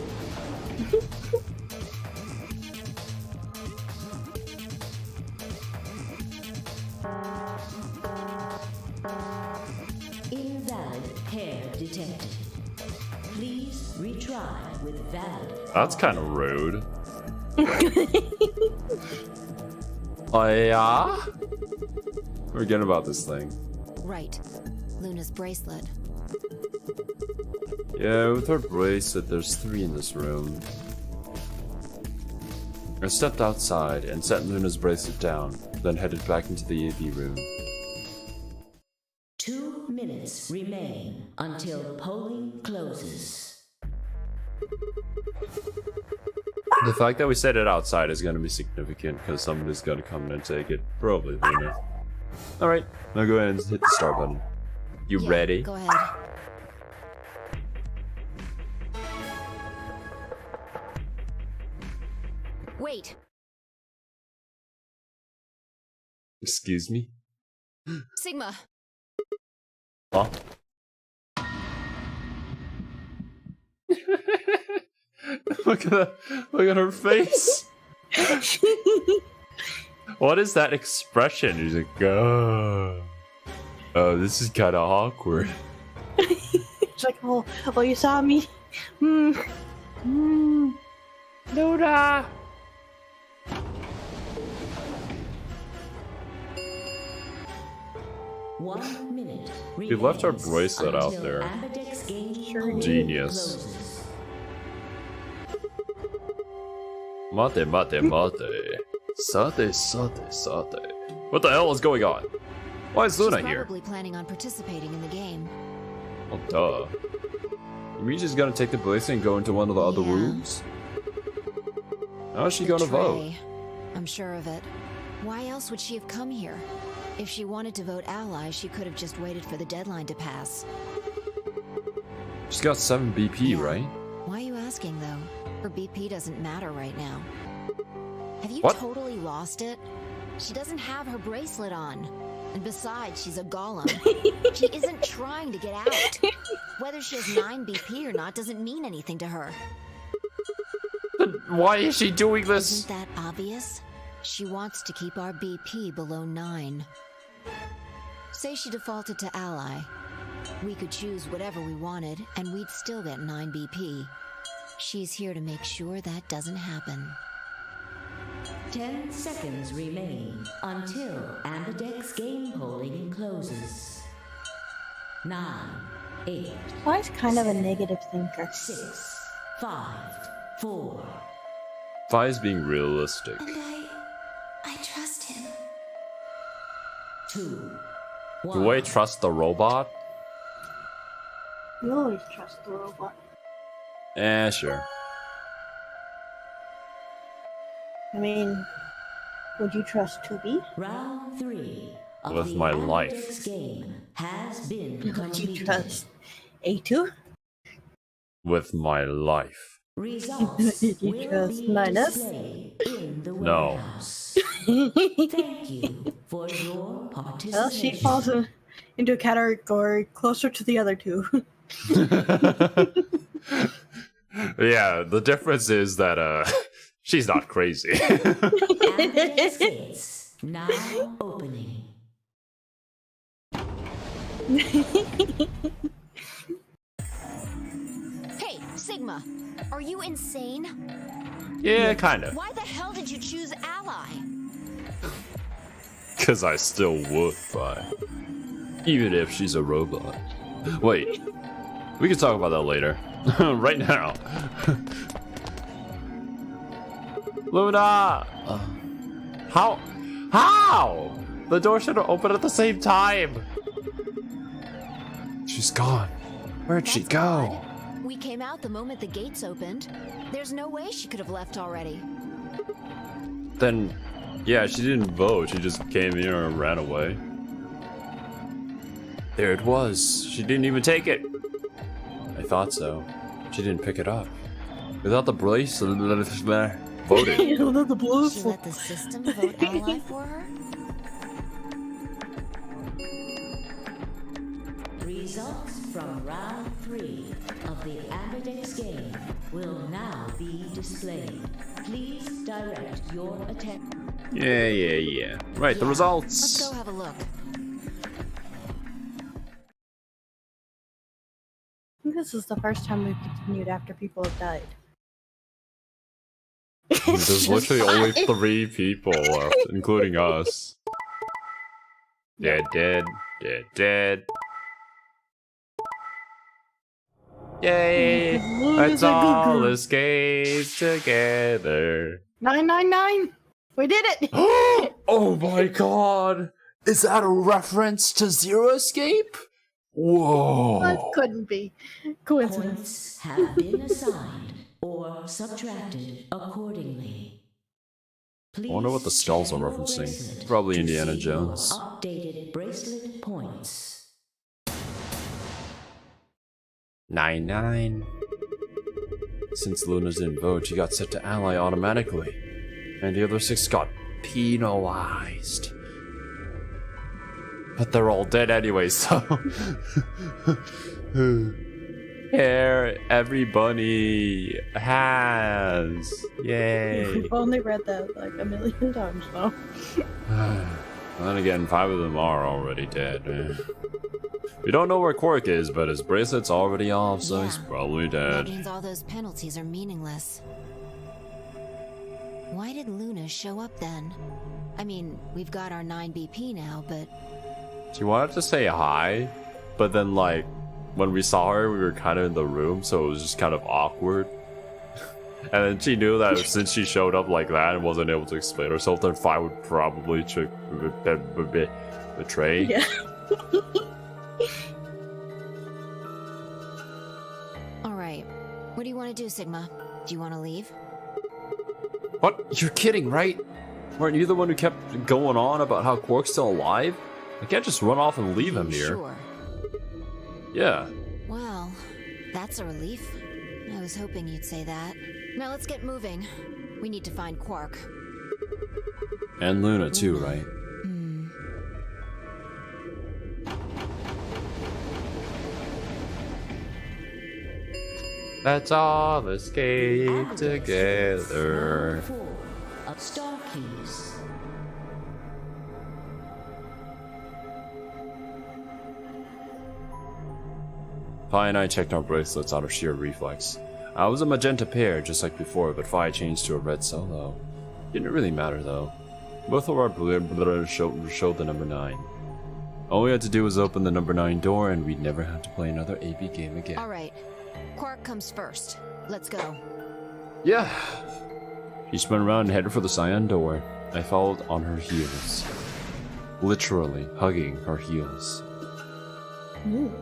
Invalid hair detected. Please retry with valid.
That's kind of rude. Oh yeah? Forget about this thing.
Right. Luna's bracelet.
Yeah, with her bracelet, there's 3 in this room. I stepped outside and set Luna's bracelet down, then headed back into the AV room.
2 minutes remain until polling closes.
The fact that we set it outside is going to be significant because somebody's going to come in and take it. Probably Luna. Alright, now go ahead and hit the start button. You
Yeah,
ready?
Go ahead. Wait.
Excuse me?
Sigma.
Huh? Look at her face. What is that expression? He's like, oh, this is kind of awkward.
It's like, oh, you saw me.
Luna.
One minute.
We left our
remains
bracelet out
until
there.
Ambidex game
Sure
polling
Genius.
closes.
Mate. Sate. What the hell is going on? Why is Luna
She's
here?
probably planning on participating in the game.
Well, duh. You mean she's gonna take the bracelet and go into one of the other
Yeah.
rooms? How is she gonna vote?
Betray. I'm sure of it. Why else would she have come here? If she wanted to vote ally, she could have just waited for the deadline to pass.
She's got 7 BP,
Yeah.
right?
Why are you asking, though? Her BP doesn't matter right now. Have you
What?
totally lost it? She doesn't have her bracelet on. And besides, she's a golem. She isn't trying to get out. Whether she has 9 BP or not doesn't mean anything to her.
Why is she doing this?
Isn't that obvious? She wants to keep our BP below 9. Say she defaulted to ally. We could choose whatever we wanted, and we'd still get 9 BP. She's here to make sure that doesn't happen.
10 seconds remain until Ambidex game polling closes. 9, 8.
Why is kind of a negative thinker?
6, 5, 4.
Fi's being realistic.
And I trust him.
2,
Do I trust the robot?
You always trust the robot.
Sure.
I mean, would you trust 2B?
Round 3 of
With
the
my
Ambidex
life.
game has been
Would you
completed.
trust A2?
With my life.
Results
Did you
will
trust
be
9S?
displayed in the
No.
warehouse. Thank you for your participation.
Well, she falls into a category closer to the other two.
Yeah, the difference is that she's not crazy.
Ambidex gates now opening.
Hey, Sigma, are you insane?
Yeah, kind of.
Why the hell did you choose Ally?
Because I still would buy. Even if she's a robot. Wait. We can talk about that later. Right now. Luna! How? How? The door should have opened at the same time. She's gone. Where'd she
That's
go?
odd. We came out the moment the gates opened. There's no way she could have left already.
Then, yeah, she didn't vote. She just came here and ran away. There it was. She didn't even take it. I thought so. She didn't pick it up. Without the brace, voted.
The blue
She let the system vote Ally for her?
Results from round 3 of the Ambidex game will now be displayed. Please direct your attention.
Yeah. Right, the
Yeah.
results.
Let's go have a look.
I think this is the first time we've continued after people have died.
There's literally only 3 people left, including us. Dead. Yay! Let's all escape together.
999! We did it!
Oh my god! Is that a reference to Zero Escape? Whoa!
That couldn't be. Coincidence.
Points have been assigned or subtracted accordingly.
I wonder what the skulls are referencing. Probably Indiana Jones.
Updated bracelet points.
9-9. Since Luna's didn't vote, she got set to ally automatically. And the other 6 got penalized. But they're all dead anyway, so... Here, every bunny has. Yay.
We've only read that like a million times now.
Then again, 5 of them are already dead. We don't know where Quark is, but his bracelet's already off, so he's
Yeah.
probably
That
dead.
means all those penalties are meaningless. Why did Luna show up then? I mean, we've got our 9 BP now, but
She wanted to say hi, but then like when we saw her, we were kind of in the room, so it was just kind of awkward. And then she knew that since she showed up like that and wasn't able to explain herself, then Fi would probably betray.
Yeah.
all right. What do you want to do, Sigma? Do you want to leave?
What? You're kidding, right? Weren't you the one who kept going on about how Quark's still alive? I can't just run off and leave him here.
Sure.
Yeah.
Well, that's a relief. I was hoping you'd say that. Now let's get moving. We need to find Quark.
And Luna too, right? Let's all escape together.
4 of Star Keys.
Pi and I checked our bracelets out of sheer reflex. I was a magenta pair just like before, but Vi changed to a red solo. Didn't really matter though. Both of our blur showed the number 9. All we had to do was open the number 9 door and we'd never have to play another AB game again.
Alright, Quark comes first. Let's go.
Yeah. She spun around and headed for the cyan door. I followed on her heels. Literally hugging her heels.
Ooh.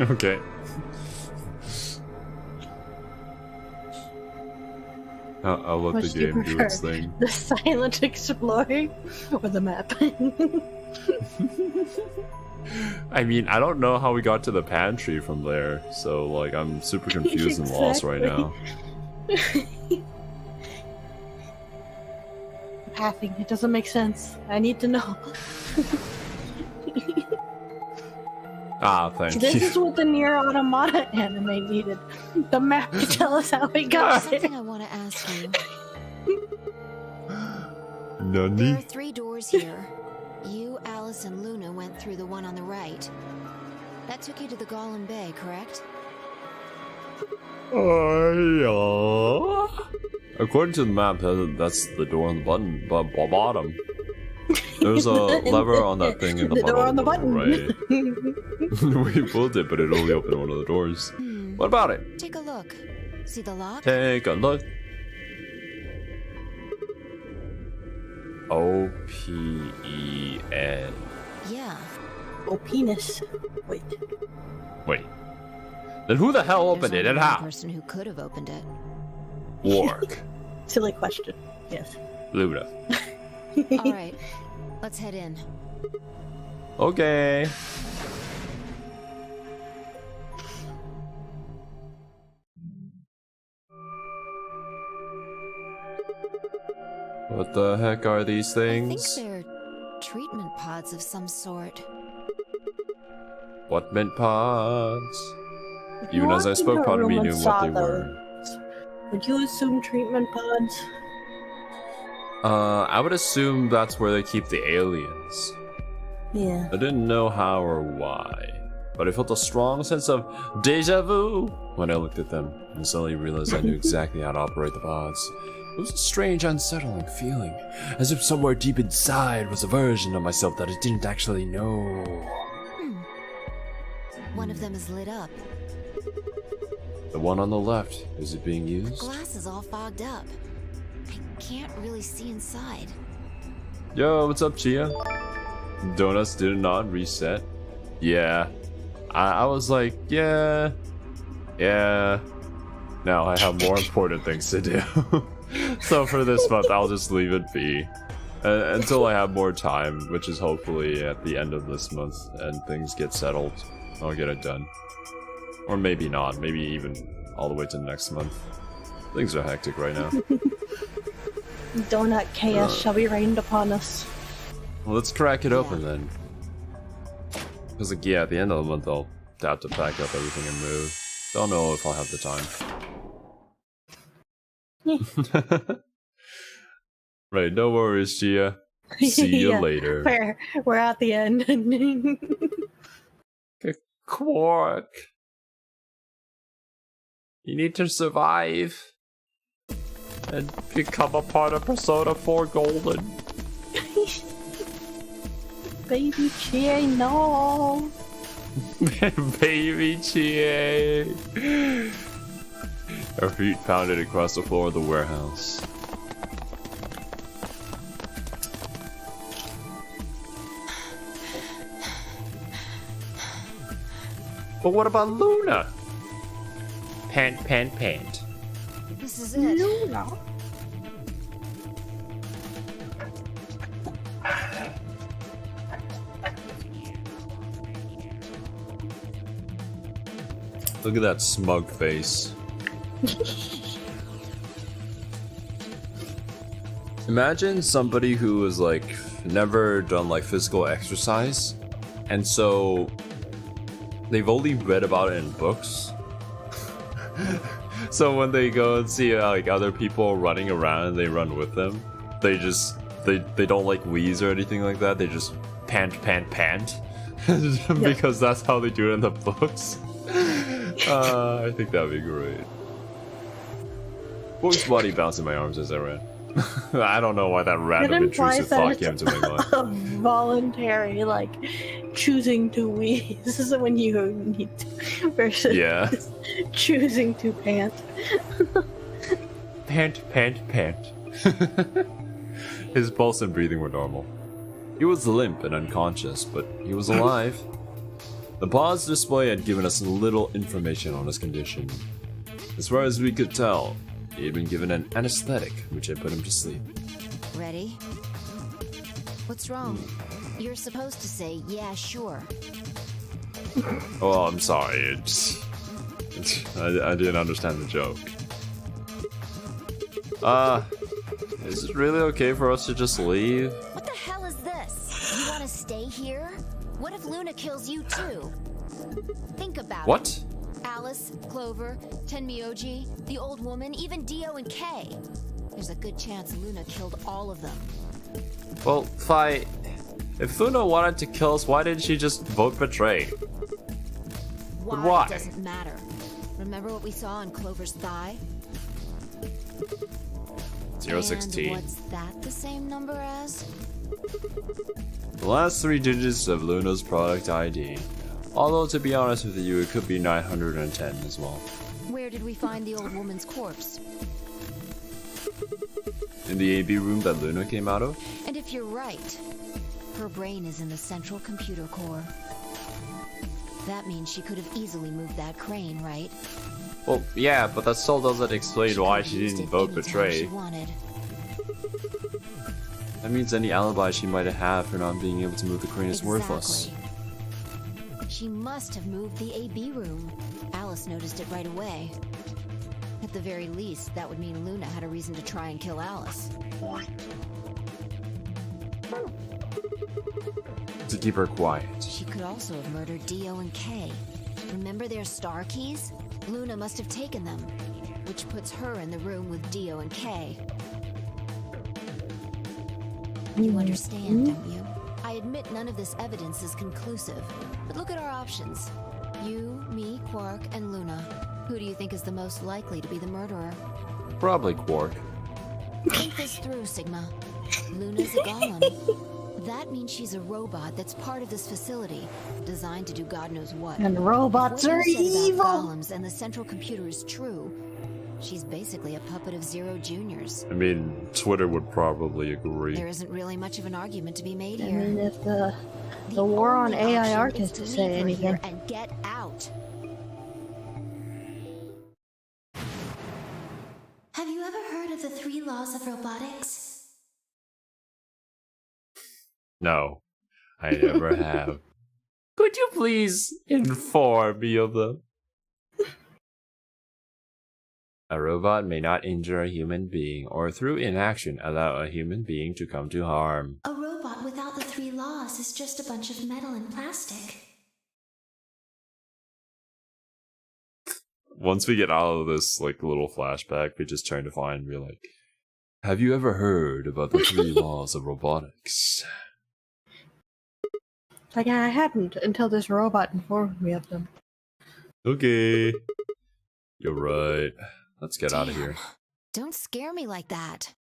Okay. I'll let
Which
the
do you
game do its
prefer,
thing.
the silent exploring or the map?
I mean, I don't know how we got to the pantry from there, so like I'm super confused and lost right now.
Pathing, it doesn't make sense. I need to know.
Ah, thank
This
you.
is what the Nier Automata anime needed. The map to tell us how we got there.
Something I want to ask you. There
Nani?
are 3 doors here. You, Alice, and Luna went through the one on the right. That took you to the Golem Bay, correct?
According to the map, that's the door on the bottom. There's a lever on that thing in the,
The
bottom
door on the button.
right. We pulled it, but it only opened one of the doors. What about it?
Take a look. See the lock?
Take a look. O-P-E-N.
Yeah.
Oh, penis. Wait.
Wait. Then who the hell opened
There's
it and
only one
how?
person who could have opened it.
Wark.
Silly question. Yes.
Luna.
All right, let's head in.
Okay. What the heck are these
I think
things?
they're treatment pods of some sort.
What mint pods?
If you
Even as I
walked
spoke,
into a
part of me
room
knew
and
what
saw
they
those,
were.
would you assume treatment pods?
I would assume that's where they keep the aliens.
Yeah.
I didn't know how or why, but I felt a strong sense of deja vu when I looked at them and suddenly realized I knew exactly how to operate the pods. It was a strange, unsettling feeling, as if somewhere deep inside was a version of myself that I didn't actually know.
One of them is lit up.
The one on the left, is it being
The
used?
glass is all fogged up. I can't really see inside.
Yo, what's up, Chia? Donuts did not reset. Yeah. I was like, yeah. Now I have more important things to do. So for this month, I'll just leave it be. Until I have more time, which is hopefully at the end of this month, and things get settled. I'll get it done. Or maybe not. Maybe even all the way to next month. Things are hectic right now.
Donut chaos shall be rained upon us.
Well, let's crack it open then. Because, like, yeah, at the end of the month, I'll have to pack up everything and move. Don't know if I'll have the time. Right, no worries, Gia. See you
Yeah,
later.
Fair. We're at the end.
Quark. You need to survive. And become a part of Persona 4 Golden.
Baby Chie, no.
Baby Chie. Our feet pounded across the floor of the warehouse. But what about Luna? Pant, pant, pant.
This is it.
Luna.
Look at that smug face. Imagine somebody who was like never done like physical exercise, and so they've only read about it in books. So when they go and see like other people running around and they run with them, they just they don't like wheeze or anything like that. They just pant because that's how they do it in the books. I think that'd be great. What was body bouncing my arms as I ran? I don't know why that random intrusive thought came to my mind.
A voluntary, like, choosing to wheeze. This is when you need to, versus choosing to pant.
Pant. His pulse and breathing were normal. He was limp and unconscious, but he was alive. The pause display had given us little information on his condition. As far as we could tell, he had been given an anesthetic, which had put him to sleep.
Ready? What's wrong? You're supposed to say, yeah, sure.
Oh, I'm sorry. I didn't understand the joke. Is it really okay for us to just leave?
What the hell is this? You want to stay here? What if Luna kills you too? Think about it.
What?
Alice, Clover, Tenmyoji, the old woman, even Dio and Kay. There's a good chance Luna killed all of them.
Well, if Luna wanted to kill us, why didn't she just vote betray? Why?
Doesn't matter. Remember what we saw on Clover's thigh?
016.
And what's that the same number as?
The last 3 digits of Luna's product ID. Although, to be honest with you, it could be 910 as well.
Where did we find the old woman's corpse?
In the AB room that Luna came out of?
And if you're right, her brain is in the central computer core. That means she could have easily moved that crane, right?
Well, yeah, but that still doesn't explain why she didn't vote betray. That means any alibi she might have for not being able to move the crane is worthless.
She must have moved the AB room. Alice noticed it right away. At the very least, that would mean Luna had a reason to try and kill Alice.
To keep her quiet.
She could also have murdered Dio and Kay. Remember their star keys? Luna must have taken them, which puts her in the room with Dio and Kay. You understand, don't you? I admit none of this evidence is conclusive, but look at our options. You, me, Quark, and Luna. Who do you think is the most likely to be the murderer?
Probably Quark.
Think this through, Sigma. Luna's a golem. That means she's a robot that's part of this facility, designed to do God knows what.
And robots are evil!
Golems and the central computer is true. She's basically a puppet of Xero Junior's.
I mean, Twitter would probably agree.
There isn't really much of an argument to be made
I
here.
mean, if the war on AI artists to say anything.
And get out.
Have you ever heard of the 3 laws of robotics?
No, I never have. Could you please inform me of them? A robot may not injure a human being, or through inaction allow a human being to come to harm.
A robot without the 3 laws is just a bunch of metal and plastic.
Once we get out of this like little flashback, we just turn to find and be like, have you ever heard about the 3 laws of robotics?
Like, I hadn't until this robot informed me of them.
Okay. You're right. Let's get out of here.
Don't scare me like that.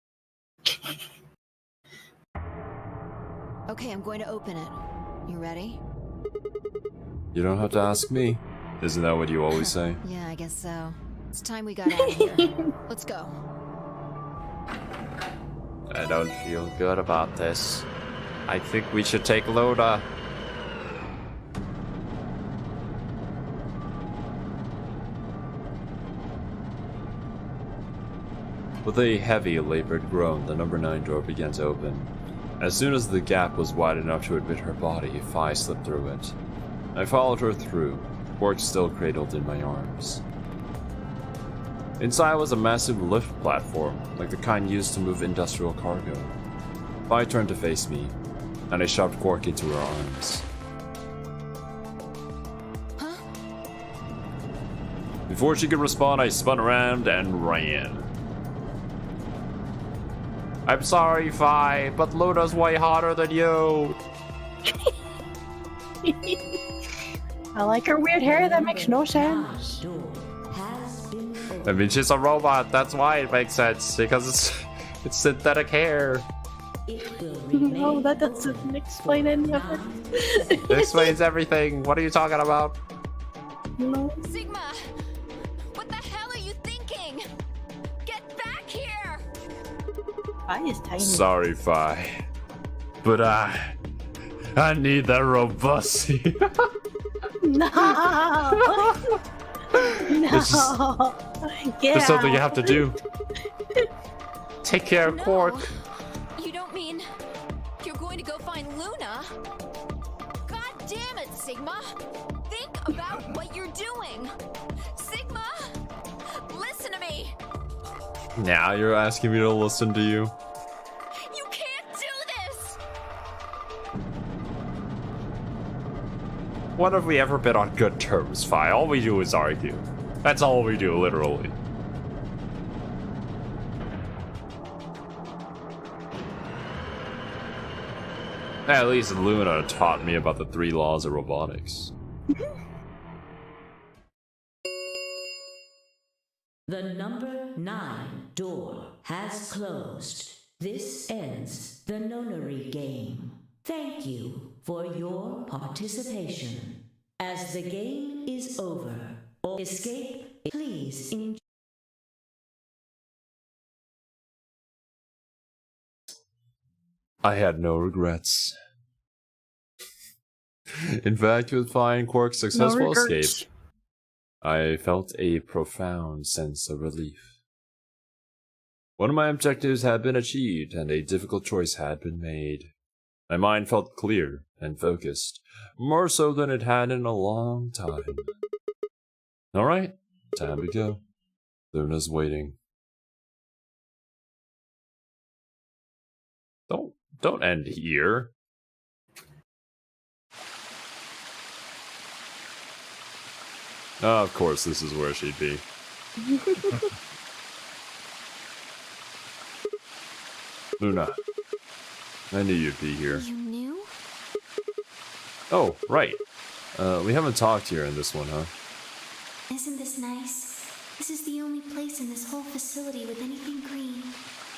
Okay, I'm going to open it. You ready?
You don't have to ask me. Isn't that what you always say?
Yeah, I guess so. It's time we got out of here. Let's go.
I don't feel good about this. I think we should take Luna. With a heavy, labored groan, the number 9 door began to open. As soon as the gap was wide enough to admit her body, Phi slipped through it. I followed her through. Quark still cradled in my arms. Inside was a massive lift platform, like the kind used to move industrial cargo. Vi turned to face me, and I shoved Quark into her arms.
Huh?
Before she could respond, I spun around and ran. I'm sorry, Vi, but Luna's way hotter than you.
I like her weird hair, that makes no sense.
I mean, she's a robot, that's why it makes sense, because it's synthetic hair.
No, that doesn't explain any of it.
It explains everything. What are you talking about?
No.
Sigma! What the hell are you thinking? Get back here!
I is tiny.
Sorry, Vi. But I need that robusty.
No! No! Get
There's something you
out.
have to do. Take care of Quark.
You don't mean you're going to go find Luna? God damn it, Sigma! Think about what you're doing! Sigma! Listen to me!
Now you're asking me to listen to you?
You can't do this!
When have we ever been on good terms, Vi? All we do is argue. That's all we do, literally. At least Luna taught me about the 3 laws of robotics.
The number 9 door has closed. This ends the nonary game. Thank you for your participation. As the game is over, or escape, please enjoy.
I had no regrets. In fact, with finding Quark's successful escape, I felt a profound sense of relief. One of my objectives had been achieved, and a difficult choice had been made. My mind felt clear and focused, more so than it had in a long time. Alright, time to go. Luna's waiting. Don't end here. Oh, of course, this is where she'd be. Luna, I knew you'd be here.
You knew?
Oh, right. We haven't talked here in this one, huh?
Isn't this nice? This is the only place in this whole facility with anything green.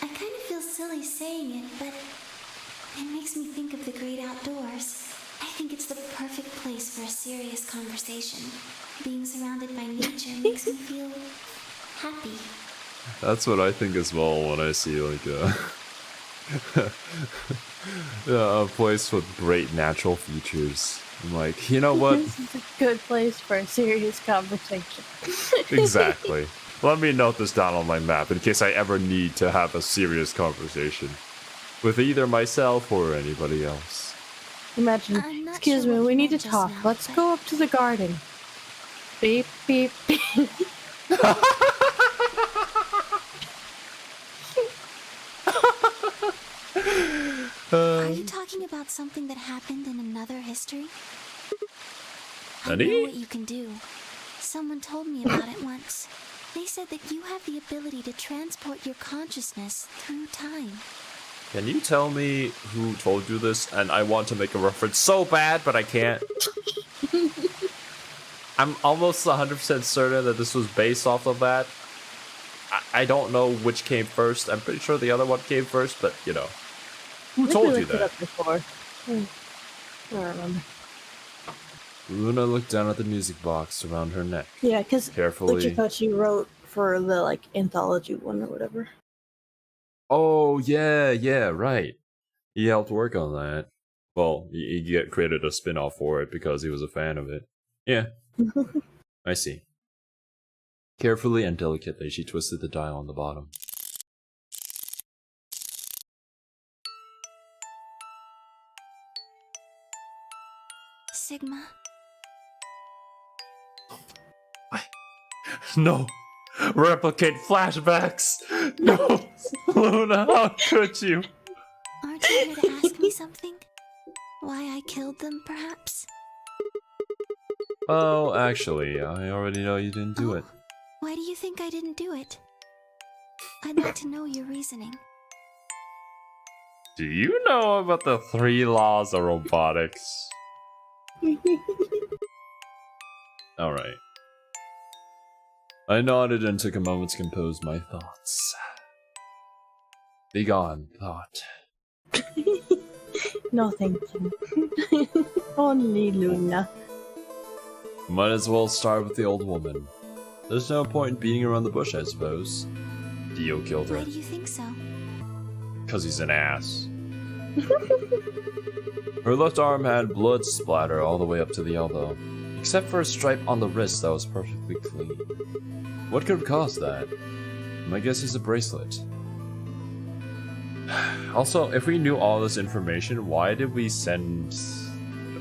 I kind of feel silly saying it, but it makes me think of the great outdoors. I think it's the perfect place for a serious conversation. Being surrounded by nature makes me feel happy.
That's what I think as well when I see, like, a place with great natural features. I'm like, you know what?
This is a good place for a serious conversation.
Exactly. Let me note this down on my map in case I ever need to have a serious conversation with either myself or anybody else.
Imagine,
I'm not
excuse
sure
me,
what
we
you
need to
meant just
talk.
now,
Let's
but-
go up to the garden. Beep, beep, beep.
Are you talking about something that happened in another history? I
Nani?
know what you can do. Someone told me about it once. They said that you have the ability to transport your consciousness through time.
Can you tell me who told you this? And I want to make a reference so bad, but I can't. I'm almost 100% certain that this was based off of that. I don't know which came first. I'm pretty sure the other one came first, but you know. Who told you
Looked it
that?
up before. I don't remember.
Luna looked down at the music box around her neck.
Yeah, because
Carefully.
Uchikochi wrote for the like anthology one or whatever.
Oh, yeah, right. He helped work on that. Well, he get created a spin-off for it because he was a fan of it. Yeah. I see. Carefully and delicately, she twisted the dial on the bottom.
Sigma,
No! Replicate flashbacks! No! Luna, how could you?
Aren't you here to ask me something? Why I killed them, perhaps?
Oh, actually, I already know you didn't do it.
Why do you think I didn't do it? I'd like to know your reasoning.
Do you know about the 3 laws of robotics? Alright. I nodded and took a moment to compose my thoughts. Begone, thought.
No, thank you. Only Luna.
Might as well start with the old woman. There's no point in beating around the bush, I suppose. Dio killed her.
Why do you think so?
Because he's an ass. Her left arm had blood splatter all the way up to the elbow, except for a stripe on the wrist that was perfectly clean. What could have caused that? My guess is a bracelet. Also, if we knew all this information, why did we send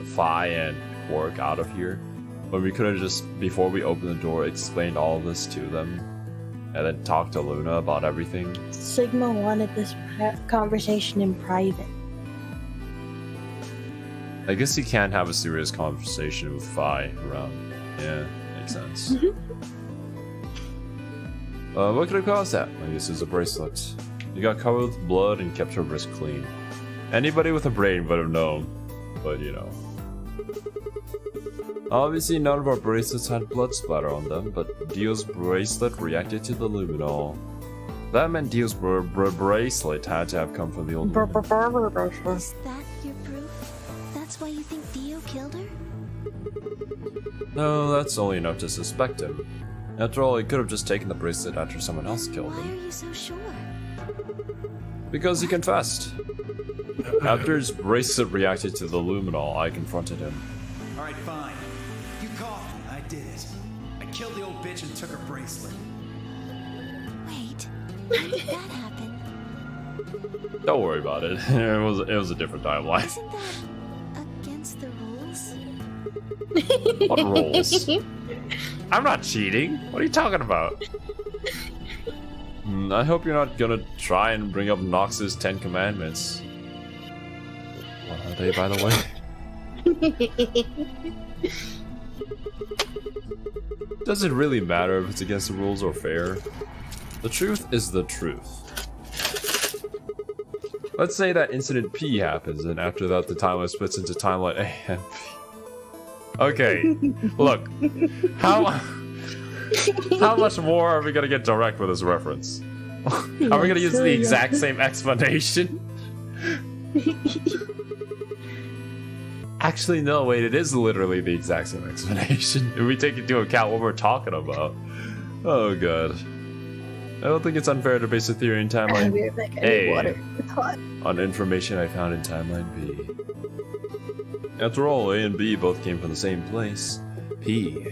Fi and Quark out of here? When we could have just, before we opened the door, explained all of this to them, and then talked to Luna about everything.
Sigma wanted this conversation in private.
I guess he can't have a serious conversation with Fi around. Yeah, makes sense. What could have caused that? I guess it was a bracelet. It got covered with blood and kept her wrist clean. Anybody with a brain would have known, but you know. Obviously none of our bracelets had blood splatter on them, but Dio's bracelet reacted to the luminol. That meant Dio's bracelet had to have come from the old woman.
Is that your proof? That's why you think Dio killed her?
No, that's only enough to suspect him. After all, he could have just taken the bracelet after someone else killed
Why
him.
are you so sure?
Because he confessed. After his bracelet reacted to the luminol, I confronted him.
Alright, fine. You caught me. I did it. I killed the old bitch and took her bracelet.
Wait, how did that happen?
Don't worry about it. It was a different timeline.
Isn't that against the rules?
What rules? I'm not cheating. What are you talking about? I hope you're not gonna try and bring up Nox's 10 Commandments. What are they, by the way? Does it really matter if it's against the rules or fair? The truth is the truth. Let's say that incident P happens, and after that the timeline splits into timeline A and B. Okay, look, how much more are we gonna get direct with this reference? Are we gonna use the exact same explanation? Actually, no, wait, it is literally the exact same explanation. If we take into account what we're talking about. Oh god. I don't think it's unfair to base a theory in timeline A on information I found in timeline B. After all, A and B both came from the same place, P.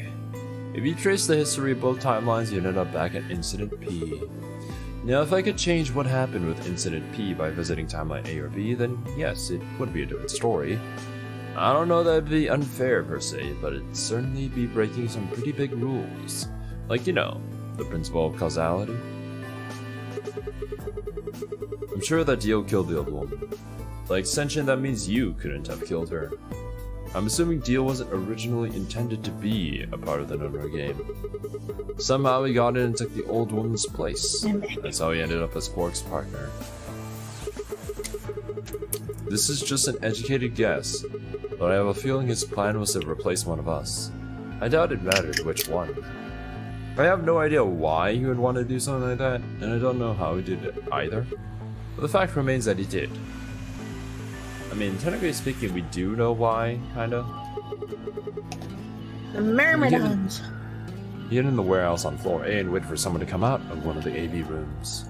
If you trace the history of both timelines, you end up back at Incident P. Now, if I could change what happened with Incident P by visiting timeline A or B, then yes, it would be a different story. I don't know that it'd be unfair per se, but it'd certainly be breaking some pretty big rules. Like, you know, the principle of causality. I'm sure that Dio killed the old woman. By extension, that means you couldn't have killed her. I'm assuming Dio wasn't originally intended to be a part of the Nonra game. Somehow he got in and took the old woman's place. That's how he ended up as Quark's partner. This is just an educated guess, but I have a feeling his plan was to replace one of us. I doubt it mattered which one. I have no idea why he would want to do something like that, and I don't know how he did it either. But the fact remains that he did. I mean, technically speaking, we do know why, kinda.
The Myrmidons.
He hid in the warehouse on floor A and waited for someone to come out of one of the AB rooms.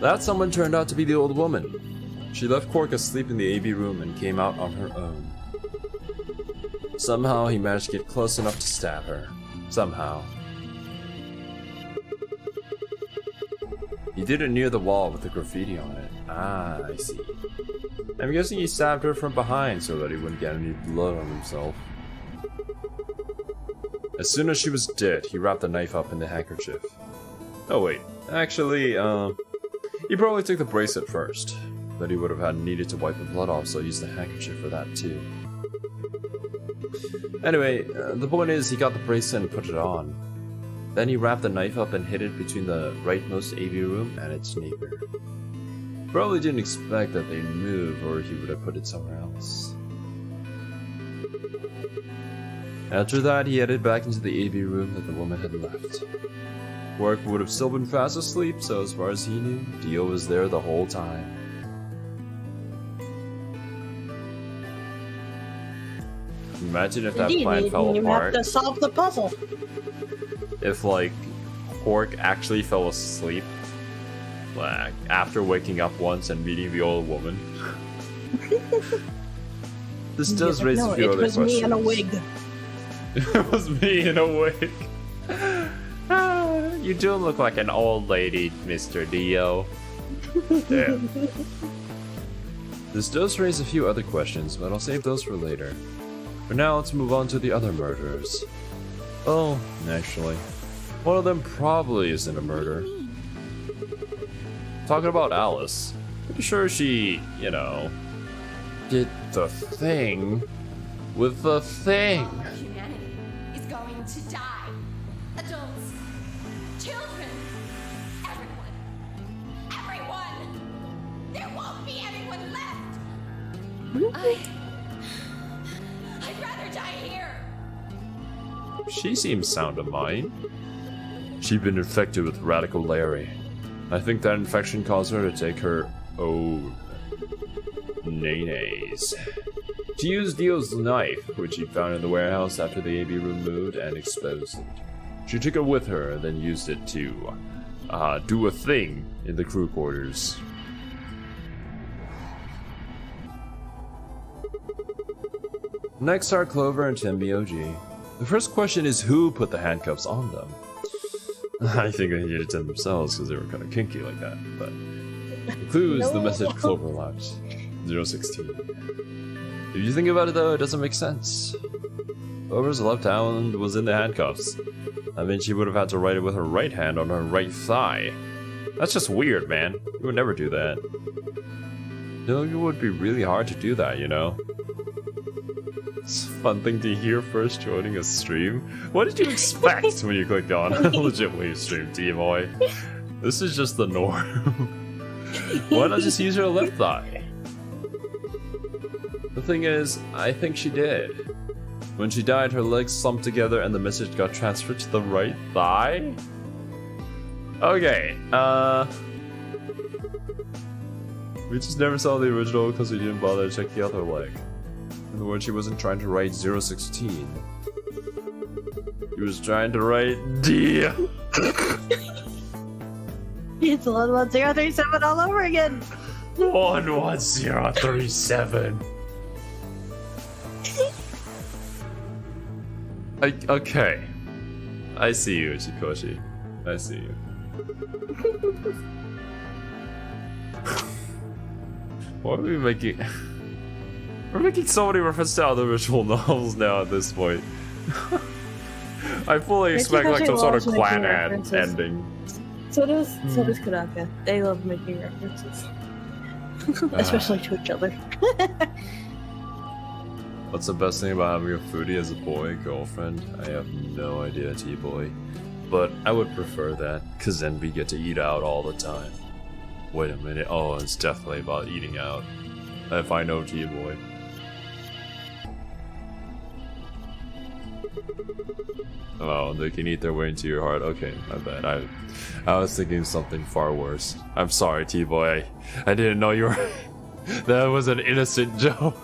That someone turned out to be the old woman. She left Quark asleep in the AB room and came out on her own. Somehow he managed to get close enough to stab her. Somehow. He did it near the wall with the graffiti on it. Ah, I see. I'm guessing he stabbed her from behind so that he wouldn't get any blood on himself. As soon as she was dead, he wrapped the knife up in the handkerchief. Oh wait, actually, he probably took the bracelet first. But he would have needed to wipe the blood off, so he used the handkerchief for that too. Anyway, the point is he got the bracelet and put it on. Then he wrapped the knife up and hid it between the rightmost AV room and its neighbor. Probably didn't expect that they'd move, or he would have put it somewhere else. After that, he headed back into the AV room that the woman had left. Work would have still been fast asleep, so as far as he knew, Dio was there the whole time. Imagine if that plan fell
you
apart.
have to solve the puzzle.
If, like, Hork actually fell asleep, like, after waking up once and meeting the old woman. This does raise a few other questions.
It was me in a wig.
It was me in a wig. You do look like an old lady, Mr. Dio. Damn. This does raise a few other questions, but I'll save those for later. For now, let's move on to the other murderers. Oh, actually, one of them probably isn't a murder. Talking about Alice. Pretty sure she, you know, did the thing with the thing.
Humanity is going to die. Adults, children, everyone. There won't be anyone left. I'd rather die here.
She seems sound of mind. She'd been infected with Radical Larry. I think that infection caused her to take her own nays. She used Dio's knife, which she found in the warehouse after the AV room moved, and exposed it. She took it with her, and then used it to do a thing in the crew quarters. Next are Clover and Timmy OG. The first question is who put the handcuffs on them? I think they did it to themselves because they were kind of kinky like that, but the clue is the message Clover left. 016. If you think about it though, it doesn't make sense. Clover's left hand was in the handcuffs. I mean, she would have had to write it with her right hand on her right thigh. That's just weird, man. You would never do that. No, it would be really hard to do that, you know? It's a fun thing to hear first joining a stream. What did you expect when you clicked on a legit Weeb stream, T-Boy? This is just the norm. Why not just use her left thigh? The thing is, I think she did. When she died, her legs slumped together and the message got transferred to the right thigh? Okay, we just never saw the original because we didn't bother to check the other leg. In other words, she wasn't trying to write 016. She was trying to write D.
It's 11037 all over again.
11037. Okay. I see you, Chikoshi. I see you. Why are we making... We're making so many references to other visual novels now at this point. I fully expect like some sort of clan ending.
So does Kuraka. They love making references. Especially to each other.
What's the best thing about having a foodie as a boy girlfriend? I have no idea, T-boy. But I would prefer that, cause then we get to eat out all the time. Wait a minute, oh, it's definitely about eating out. If I know T-boy. Oh, they can eat their way into your heart. Okay, my bad. I was thinking something far worse. I'm sorry, T-boy. I didn't know you were... That was an innocent joke.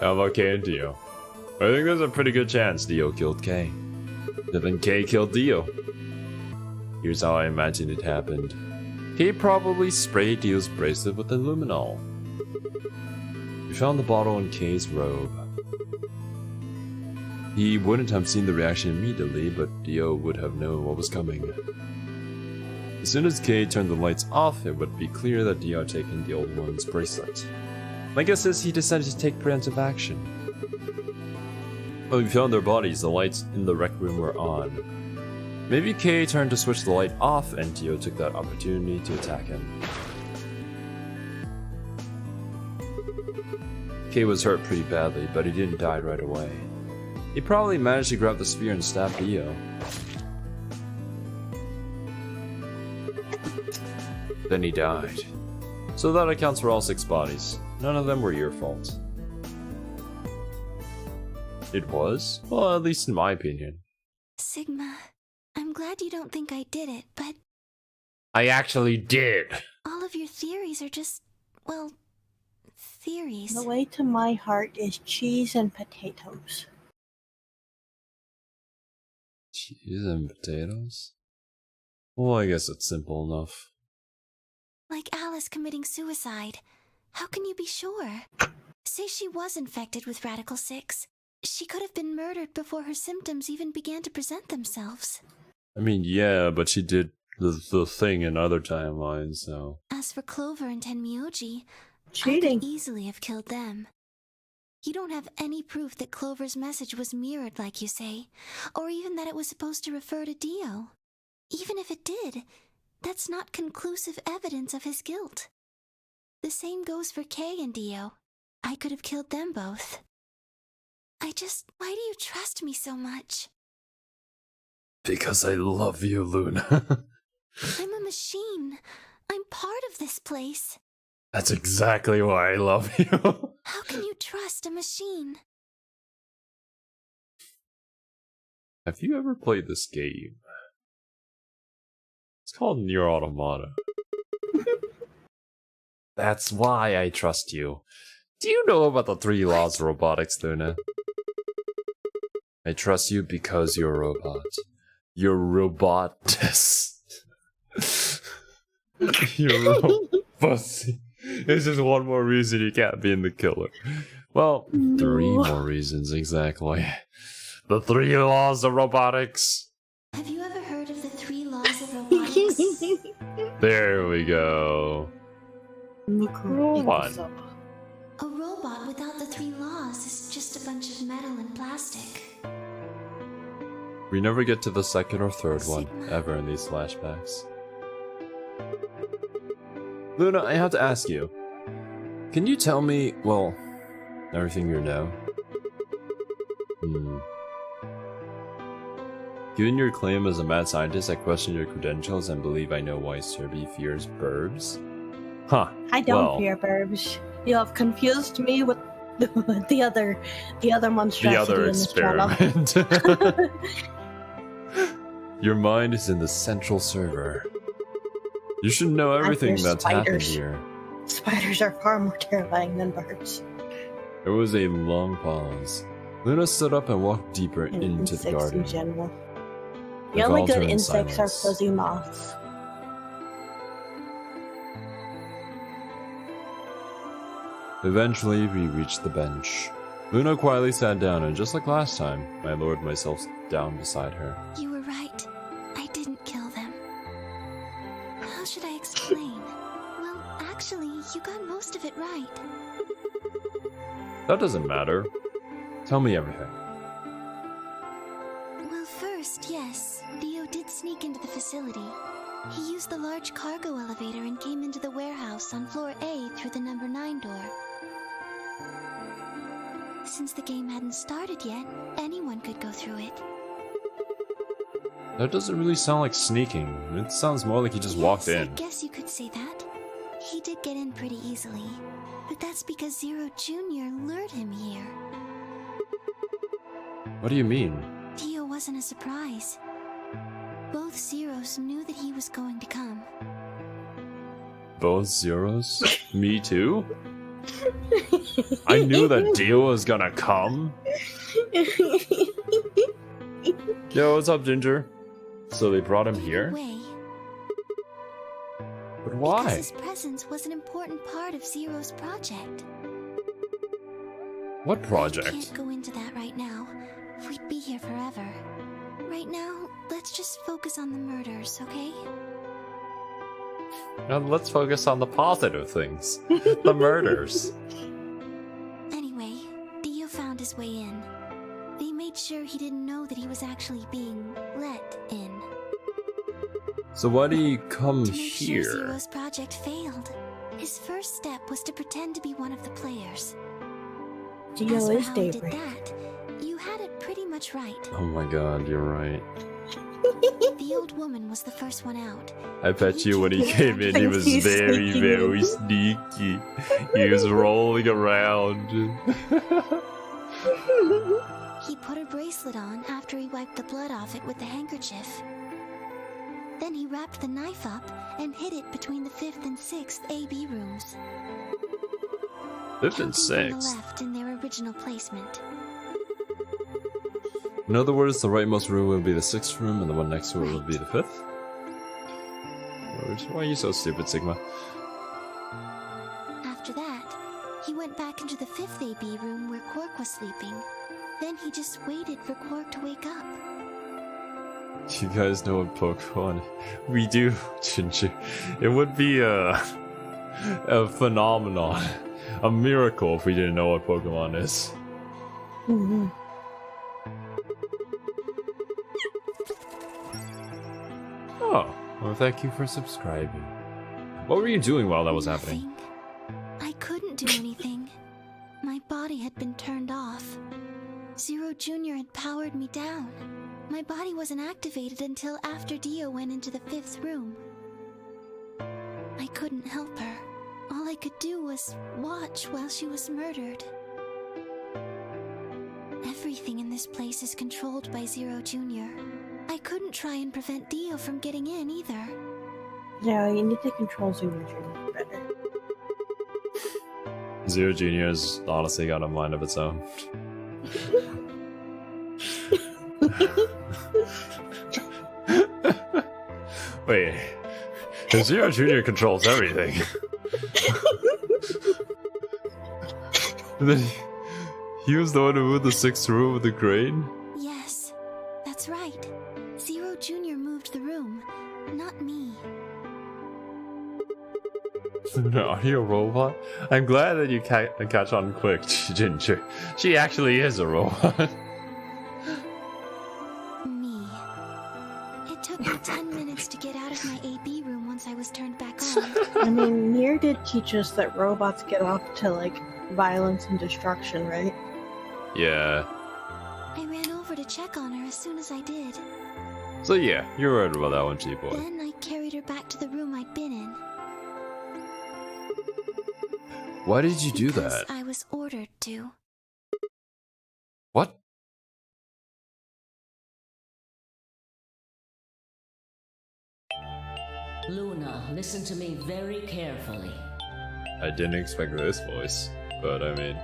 How about K and Dio? I think there's a pretty good chance Dio killed K. But then K killed Dio. Here's how I imagine it happened. K probably sprayed Dio's bracelet with luminol. We found the bottle in K's robe. He wouldn't have seen the reaction immediately, but Dio would have known what was coming. As soon as K turned the lights off, it would be clear that Dio had taken the old woman's bracelet. My guess is he decided to take preemptive action. When we found their bodies, the lights in the rec room were on. Maybe Kay turned to switch the light off and Dio took that opportunity to attack him. Kay was hurt pretty badly, but he didn't die right away. He probably managed to grab the spear and stab Dio. Then he died. So that accounts for all 6 bodies. None of them were your fault. It was? Well, at least in my opinion.
Sigma, I'm glad you don't think I did it, but
I actually did!
all of your theories are just, well, theories.
The way to my heart is cheese and potatoes.
Cheese and potatoes? Well, I guess it's simple enough.
Like Alice committing suicide. How can you be sure? Say she was infected with Radical 6. She could have been murdered before her symptoms even began to present themselves.
I mean, yeah, but she did the thing in other timelines, so...
As for Clover and Tenmyoji,
Cheating.
I could easily have killed them. You don't have any proof that Clover's message was mirrored, like you say, or even that it was supposed to refer to Dio. Even if it did, that's not conclusive evidence of his guilt. The same goes for Kay and Dio. I could have killed them both. Why do you trust me so much?
Because I love you, Luna.
I'm a machine. I'm part of this place.
That's exactly why I love you.
How can you trust a machine?
Have you ever played this game? It's called Nier Automata. That's why I trust you. Do you know about the 3 laws of robotics, Luna? I trust you because you're a robot. You're robotess. You're robust. It's just one more reason you can't be in the killer. Well, 3 more reasons exactly. The 3 laws of robotics.
Have you ever heard of the 3 laws of robotics?
There we go. One.
A robot without the 3 laws is just a bunch of metal and plastic.
We never get to the 2nd or 3rd one ever in these flashbacks. Luna, I have to ask you. Can you tell me, well, everything you know? Given your claim as a mad scientist, I question your credentials and believe I know why Cerby fears burbs. Huh.
I don't fear burbs. You have confused me with the other monstrosity
The other
in this channel.
experiment. Your mind is in the central server. You should know everything that's happened here.
Spiders are far more terrifying than birds.
There was a long pause. Luna stood up and walked deeper into the garden.
In general. The
They
only
followed her
good
in
insects are
silence.
fuzzy moths.
Eventually, we reached the bench. Luna quietly sat down, and just like last time, I lowered myself down beside her.
You were right. I didn't kill them. How should I explain? Well, actually, you got most of it right.
That doesn't matter. Tell me everything.
Well, first, yes, Dio did sneak into the facility. He used the large cargo elevator and came into the warehouse on floor A through the number 9 door. Since the game hadn't started yet, anyone could go through it.
That doesn't really sound like sneaking. It sounds more like he just walked in.
I guess you could say that. He did get in pretty easily, but that's because Xero Jr. lured him here.
What do you mean?
Dio wasn't a surprise. Both Zeros knew that he was going to come.
Both zeros? Me too? I knew that Dio was gonna come. Yo, what's up, Ginger? So they brought him here?
Way,
But why?
because his presence was an important part of Zero's project.
What
I
project?
can't go into that right now. We'd be here forever. Right now, let's just focus on the murders, okay?
Now let's focus on the positive things. The murders.
Anyway, Dio found his way in. They made sure he didn't know that he was actually being let in.
So why do you come
To make
here?
sure Zero's project failed, his first step was to pretend to be one of the players.
Geo
As for
is
how he did
Daybreak.
that, you had it pretty much right.
Oh my god, you're right.
The old woman was the first one out.
I bet you when he came in, he was
He's
very,
sneaking
very
in.
sneaky. He was rolling around.
He put a bracelet on after he wiped the blood off it with the handkerchief. Then he wrapped the knife up and hid it between the 5th and 6th AB rooms.
5th and
Counting from the
6th.
left in their original placement.
In other words, the rightmost room will be the 6th room, and the one next to it will be the 5th? Why are you so stupid, Sigma?
After that, he went back into the 5th AB room where Quark was sleeping. Then he just waited for Quark to wake up.
You guys know what Pokemon we do, Ginger. It would be a phenomenon, a miracle if we didn't know what Pokemon is.
Mhm.
Oh, well, thank you for subscribing. What were you doing while that was happening?
Nothing. I couldn't do anything. My body had been turned off. Zero Jr. had powered me down. My body wasn't activated until after Dio went into the 5th room. I couldn't help her. All I could do was watch while she was murdered. Everything in this place is controlled by Zero Jr. I couldn't try and prevent Dio from getting in either.
Yeah, you need to control Zero Jr. better.
Zero Junior has honestly got a mind of its own. Wait, Zero Junior controls everything. Then he was the one who moved the 6th room with the crane?
Yes, that's right. Zero Jr. moved the room, not me.
Are you a robot? I'm glad that you catch on quick, Ginger. She actually is a robot.
Me. It took me 10 minutes to get out of my AB room once I was turned back on.
I mean, Nier did teach us that robots get off to, like, violence and destruction, right?
Yeah.
I ran over to check on her as soon as I did.
So yeah, you're right about that one, G-Boy.
Then I carried her back to the room I'd been in.
Why did you do
Because
that?
I was ordered to.
What?
Luna, listen to me very carefully.
I didn't expect this voice, but I mean,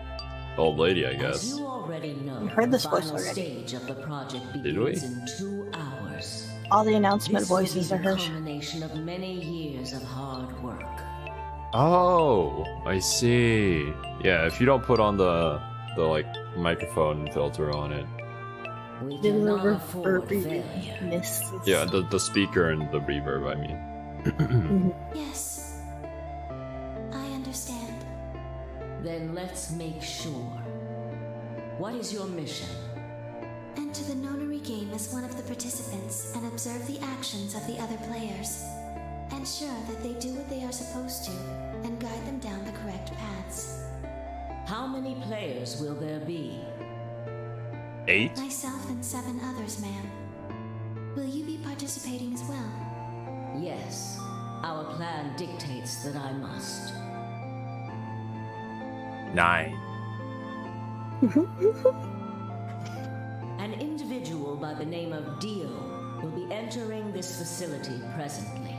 old lady, I
As
guess.
you already know,
We heard this
the
voice
final
already.
stage of the project
Did we?
begins in 2 hours.
All the announcement
This will be
voices are
the
hers.
culmination of many years of hard work.
Oh, I see. Yeah, if you don't put on the like microphone filter on it.
We
The
cannot afford
reverb
failure.
misses.
Yeah, the speaker and the reverb, I mean.
Yes. I understand.
Then let's make sure. What is your mission?
Enter the nonary game as one of the participants and observe the actions of the other players. Ensure that they do what they are supposed to and guide them down the correct paths.
How many players will there be?
8?
Myself and 7 others, ma'am. Will you be participating as well?
Yes. Our plan dictates that I must.
9.
An individual by the name of Dio will be entering this facility presently.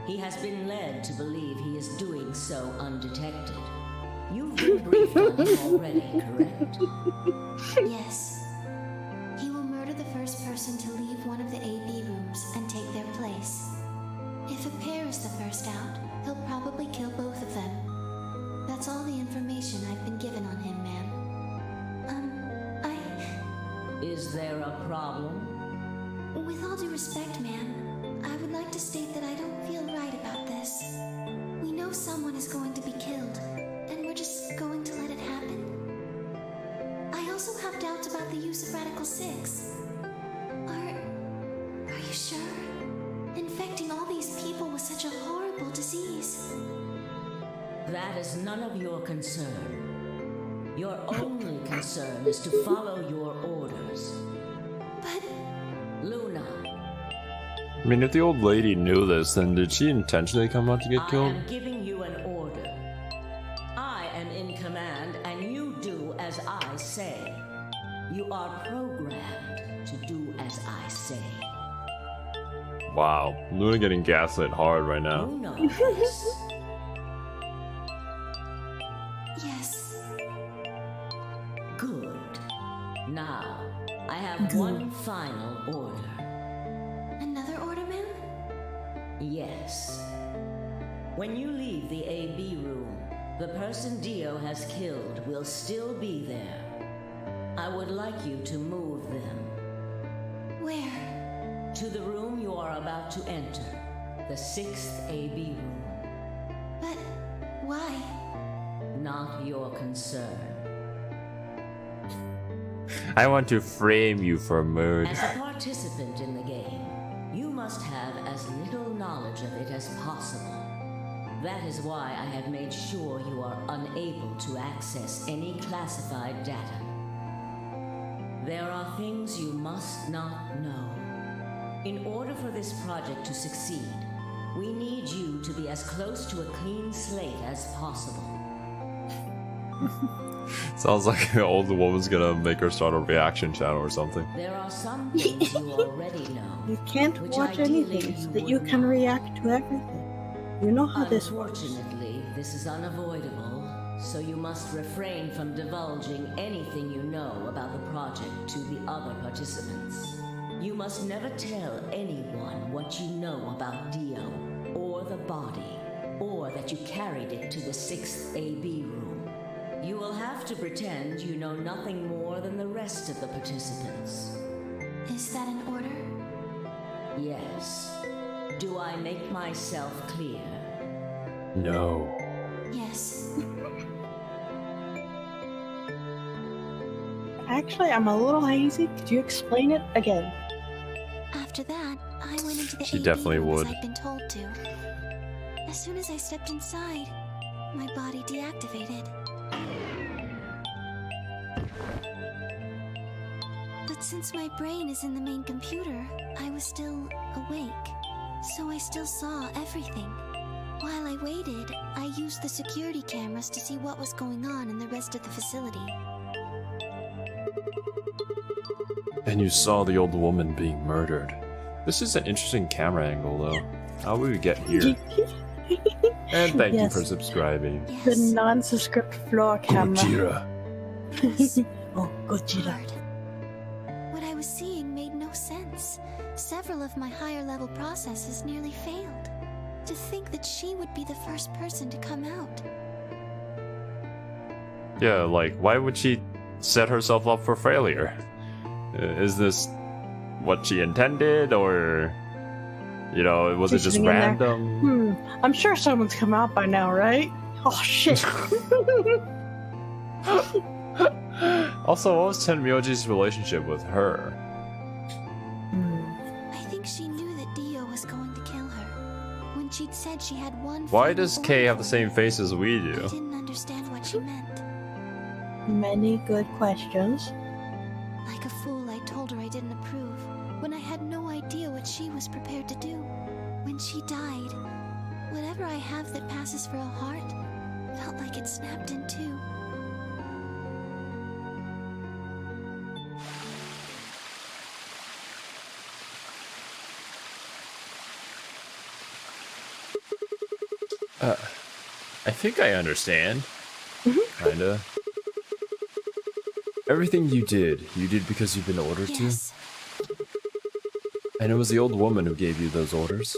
He has been led to believe he is doing so undetected. You've been briefed on him already, correct?
Yes. He will murder the first person to leave one of the AB rooms and take their place. If a pair is the first out, he'll probably kill both of them. That's all the information I've been given on him, ma'am.
Is there a problem?
With all due respect, ma'am, I would like to state that I don't feel right about this. We know someone is going to be killed, and we're just going to let it happen. I also have doubts about the use of radical Article 6. Are you sure? Infecting all these people with such a horrible disease.
That is none of your concern. Your only concern is to follow your orders.
But
Luna,
I mean, if the old lady knew this, then did she intentionally come out to get
I
killed?
am giving you an order. I am in command, and you do as I say. You are programmed to do as I say.
Wow, Luna getting gaslit hard right now.
You know this.
yes,
Good. Now, I have one final order.
another order, ma'am?
Yes. When you leave the AB room, the person Dio has killed will still be there. I would like you to move them
Where?
to the room you are about to enter, the 6th AB room.
But why?
Not your concern.
I want to frame you for murder.
As a participant in the game, you must have as little knowledge of it as possible. That is why I have made sure you are unable to access any classified data. There are things you must not know. In order for this project to succeed, we need you to be as close to a clean slate as possible.
Sounds like an old woman's gonna make her start a reaction channel or something.
There are some things you already know.
You can't
which
watch
ideally
anything so
you
that you
would
can
know.
react to everything. You know how this works.
Unfortunately, this is unavoidable, so you must refrain from divulging anything you know about the project to the other participants. You must never tell anyone what you know about Dio, or the body, or that you carried it to the 6th AB room. You will have to pretend you know nothing more than the rest of the participants.
Is that an order?
Yes. Do I make myself clear?
No.
Yes.
Actually, I'm a little hazy. Could you explain it again?
After that, I went into the
She
AD
definitely
room
would.
as I'd been told to. As soon as I stepped inside, my body deactivated. But since my brain is in the main computer, I was still awake. So I still saw everything. While I waited, I used the security cameras to see what was going on in the rest of the facility.
And you saw the old woman being murdered. This is an interesting camera angle, though. How would we get here? And thank you
Yes.
for subscribing.
The
Yes.
non-script floor camera.
Gojira.
Oh, Gojira.
Hard. What I was seeing made no sense. Several of my higher level processes nearly failed. To think that she would be the first person to come out.
Yeah, like, why would she set herself up for failure? Is this what she intended, or, you know, was it
Just
just
sitting in there.
random?
I'm sure someone's come out by now, right? Oh, shit.
Also, what was Tenmyoji's relationship with her?
I think she knew that Dio was going to kill her. When she'd said she had one
Why
final
does Kay have the
order,
same face as we
I
do?
didn't understand what she meant.
Many good questions.
Like a fool, I told her I didn't approve, when I had no idea what she was prepared to do. When she died, whatever I have that passes for a heart felt like it snapped in two.
I think I understand. Kinda. Everything you did because you've been ordered
Yes,
to? And it was the old woman who gave you those orders?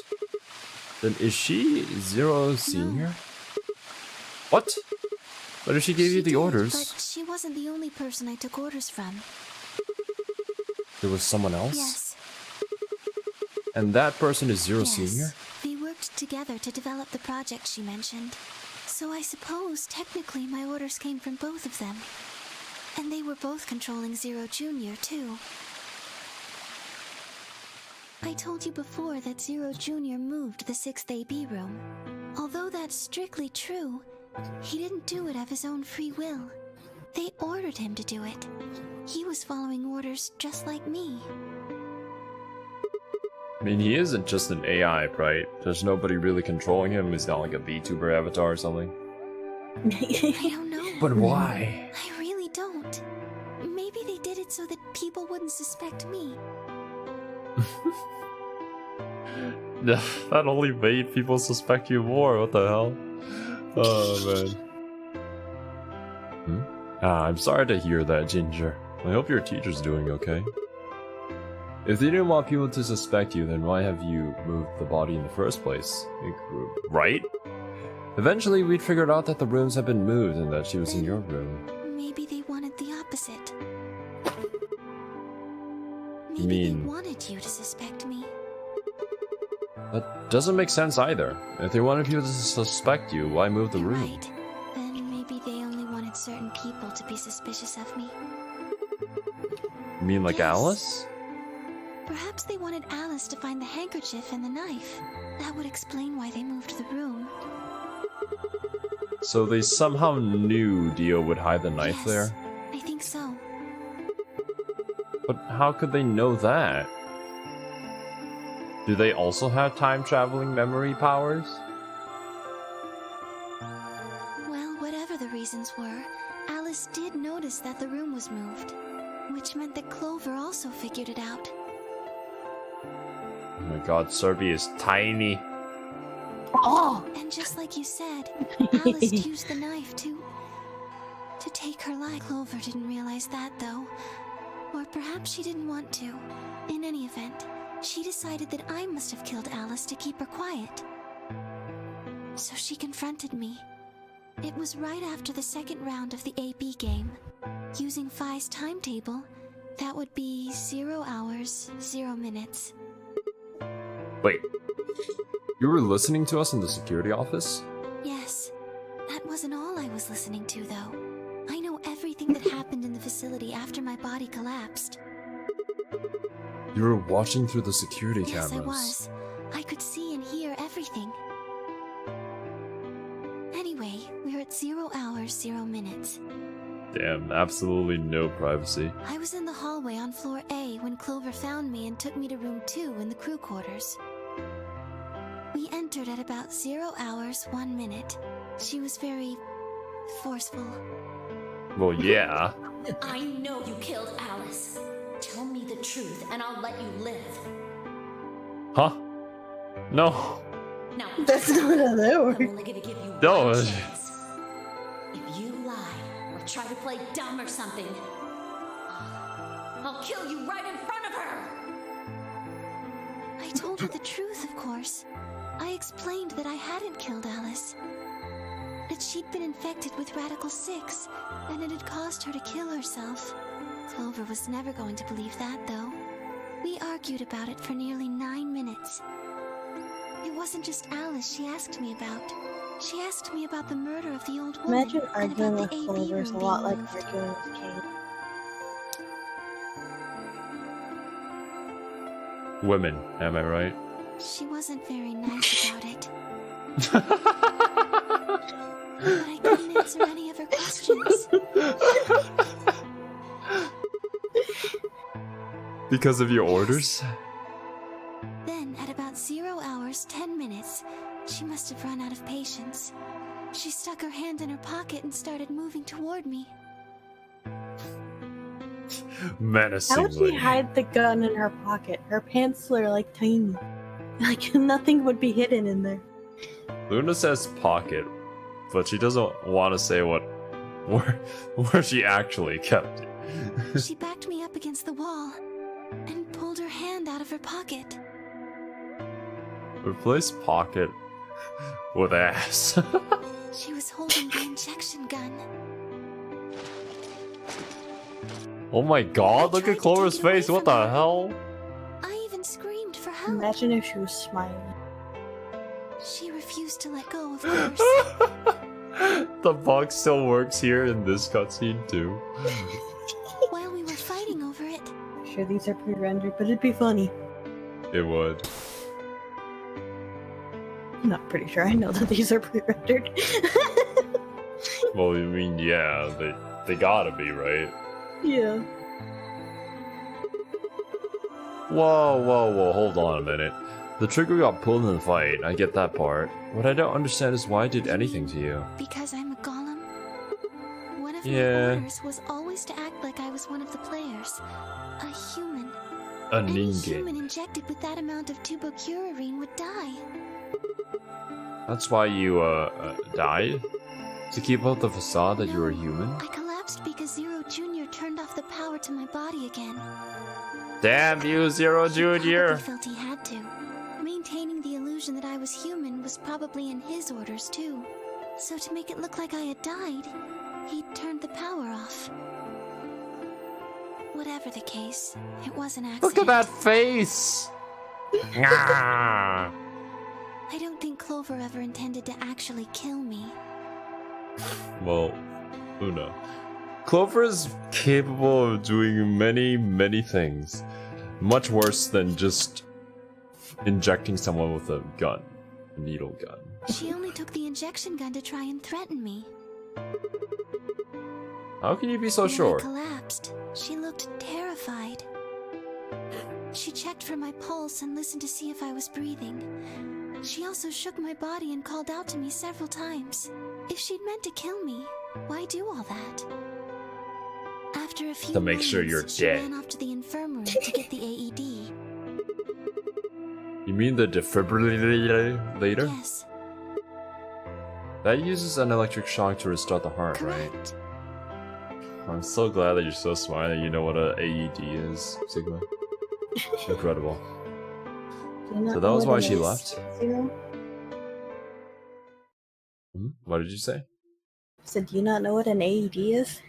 Then is she Xero Senior? What? But if she gave you the
did,
orders,
but she wasn't the only person I took orders from.
there was someone else?
Yes,
And that person is Xero
yes.
Senior?
They worked together to develop the project she mentioned. So I suppose, technically, my orders came from both of them. And they were both controlling Xero Jr. too. I told you before that Xero Jr. moved the 6th AB room. Although that's strictly true, he didn't do it of his own free will. They ordered him to do it. He was following orders just like me.
I mean, he isn't just an AI, right? There's nobody really controlling him. He's not like a VTuber avatar or something.
I don't know.
But why?
I really don't. Maybe they did it so that people wouldn't suspect me.
That only made people suspect you more. What the hell? Oh, man. I'm sorry to hear that, Ginger. I hope your teacher's doing okay. If they didn't want people to suspect you, then why have you moved the body in the first place? Right? Eventually, we'd figured out that the rooms had been moved and that she was in your room.
Maybe they wanted the opposite.
You
Maybe
mean...
they wanted you to suspect me.
That doesn't make sense either. If they wanted people to suspect you, why move the
You're
room?
right. Then maybe they only wanted certain people to be suspicious of me.
You mean like
Yes.
Alice?
Perhaps they wanted Alice to find the handkerchief and the knife. That would explain why they moved the room.
So they somehow knew Dio would hide the knife
Yes,
there?
I think so.
But how could they know that? Do they also have time-traveling memory powers?
Well, whatever the reasons were, Alice did notice that the room was moved, which meant that Clover also figured it out.
Oh my god, Cerby is tiny.
Oh!
And just like you said, Alice used the knife to take her life. Clover didn't realize that, though. Or perhaps she didn't want to. In any event, she decided that I must have killed Alice to keep her quiet. So she confronted me. It was right after the second round of the AB game. Using Phi's timetable, that would be 0 hours, 0 minutes.
Wait. You were listening to us in the security office?
Yes. That wasn't all I was listening to, though. I know everything that happened in the facility after my body collapsed.
You were watching through the security cameras.
Yes, I was. I could see and hear everything. Anyway, we're at 0 hours, 0 minutes.
Damn, absolutely no privacy.
I was in the hallway on floor A when Clover found me and took me to room 2 in the crew quarters. We entered at about 0 hours, 1 minute. She was very forceful.
Well, yeah.
I know you killed Alice. Tell me the truth and I'll let you live.
Huh? No.
Now,
That's not how that
I'm
works.
only gonna give you
No.
one chance. If you lie or try to play dumb or something, I'll kill you right in front of her.
I told her the truth, of course. I explained that I hadn't killed Alice. That she'd been infected with Radical 6, and it had caused her to kill herself. Clover was never going to believe that, though. We argued about it for nearly 9 minutes. It wasn't just Alice she asked me about. She asked me about the murder of the old woman.
Imagine
and
arguing
about
with
the AB
Clover is a
room
lot
being
like
moved.
arguing with Kate.
Women, am I right?
She wasn't very nice about it. But I couldn't answer any of her questions.
Because of your orders?
Then, at about 0 hours, 10 minutes, she must have run out of patience. She stuck her hand in her pocket and started moving toward me.
Menacingly.
How would she hide the gun in her pocket? Her pants are like tiny. Like nothing would be hidden in there.
Luna says pocket, but she doesn't want to say where she actually kept it.
She backed me up against the wall and pulled her hand out of her pocket.
Replace pocket with ass.
She was holding the injection gun.
Oh my god, look
tried
at
to
Clover's
take it away
face, what
from
the
her.
hell?
I even screamed for help.
Imagine if she was smiling.
She refused to let go, of course.
The bug still works here in this cutscene too.
While we were fighting over it.
Sure, these are pre-rendered, but it'd be funny.
It would.
I'm not pretty sure I know that these are pre-rendered.
Well, I mean, yeah, they gotta be, right?
Yeah.
Whoa, hold on a minute. The trigger got pulled in the fight, I get that part. What I don't understand is why I did anything to you.
Because I'm a golem? One of my
Yeah.
orders was always to act like I was one of the players. A human.
A
Any human
ninja.
injected with that amount of tubocurarine would die.
That's why you, died? To keep up the facade that you were human?
I collapsed because Xero Jr. turned off the power to my body again.
Damn you, Xero
He
Jr.
probably felt he had to. Maintaining the illusion that I was human was probably in his orders too. So to make it look like I had died, he turned the power off. Whatever the case, it was an accident.
Look at that face! Ah.
I don't think Clover ever intended to actually kill me.
Well, who knows? Clover is capable of doing many things. Much worse than just injecting someone with a gun. A needle gun.
She only took the injection gun to try and threaten me.
How can you be so
When
sure?
I collapsed, she looked terrified. She checked for my pulse and listened to see if I was breathing. She also shook my body and called out to me several times. If she'd meant to kill me, why do all that? After a few
To make sure you're
moments, she
dead.
ran off to the infirmary to get the AED.
You mean the defibrillator later?
Yes,
That uses an electric shock to restart the heart, right?
correct.
I'm so glad that you're so smart that you know what a AED is, Sigma. Incredible.
Do you not
So that
know
was
what
why
it
she
is,
left?
Xero?
What did you say?
So do you not know what an AED is?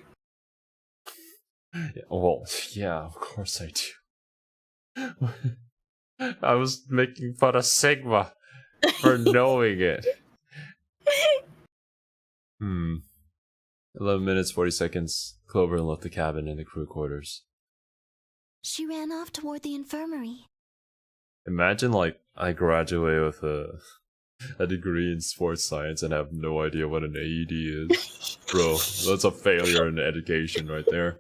Yeah, well, yeah, of course I do. I was making fun of Sigma for knowing it. 11 minutes, 40 seconds. Clover left the cabin in the crew quarters.
She ran off toward the infirmary.
Imagine, like, I graduate with a degree in sports science and have no idea what an AED is. Bro, that's a failure in education right there.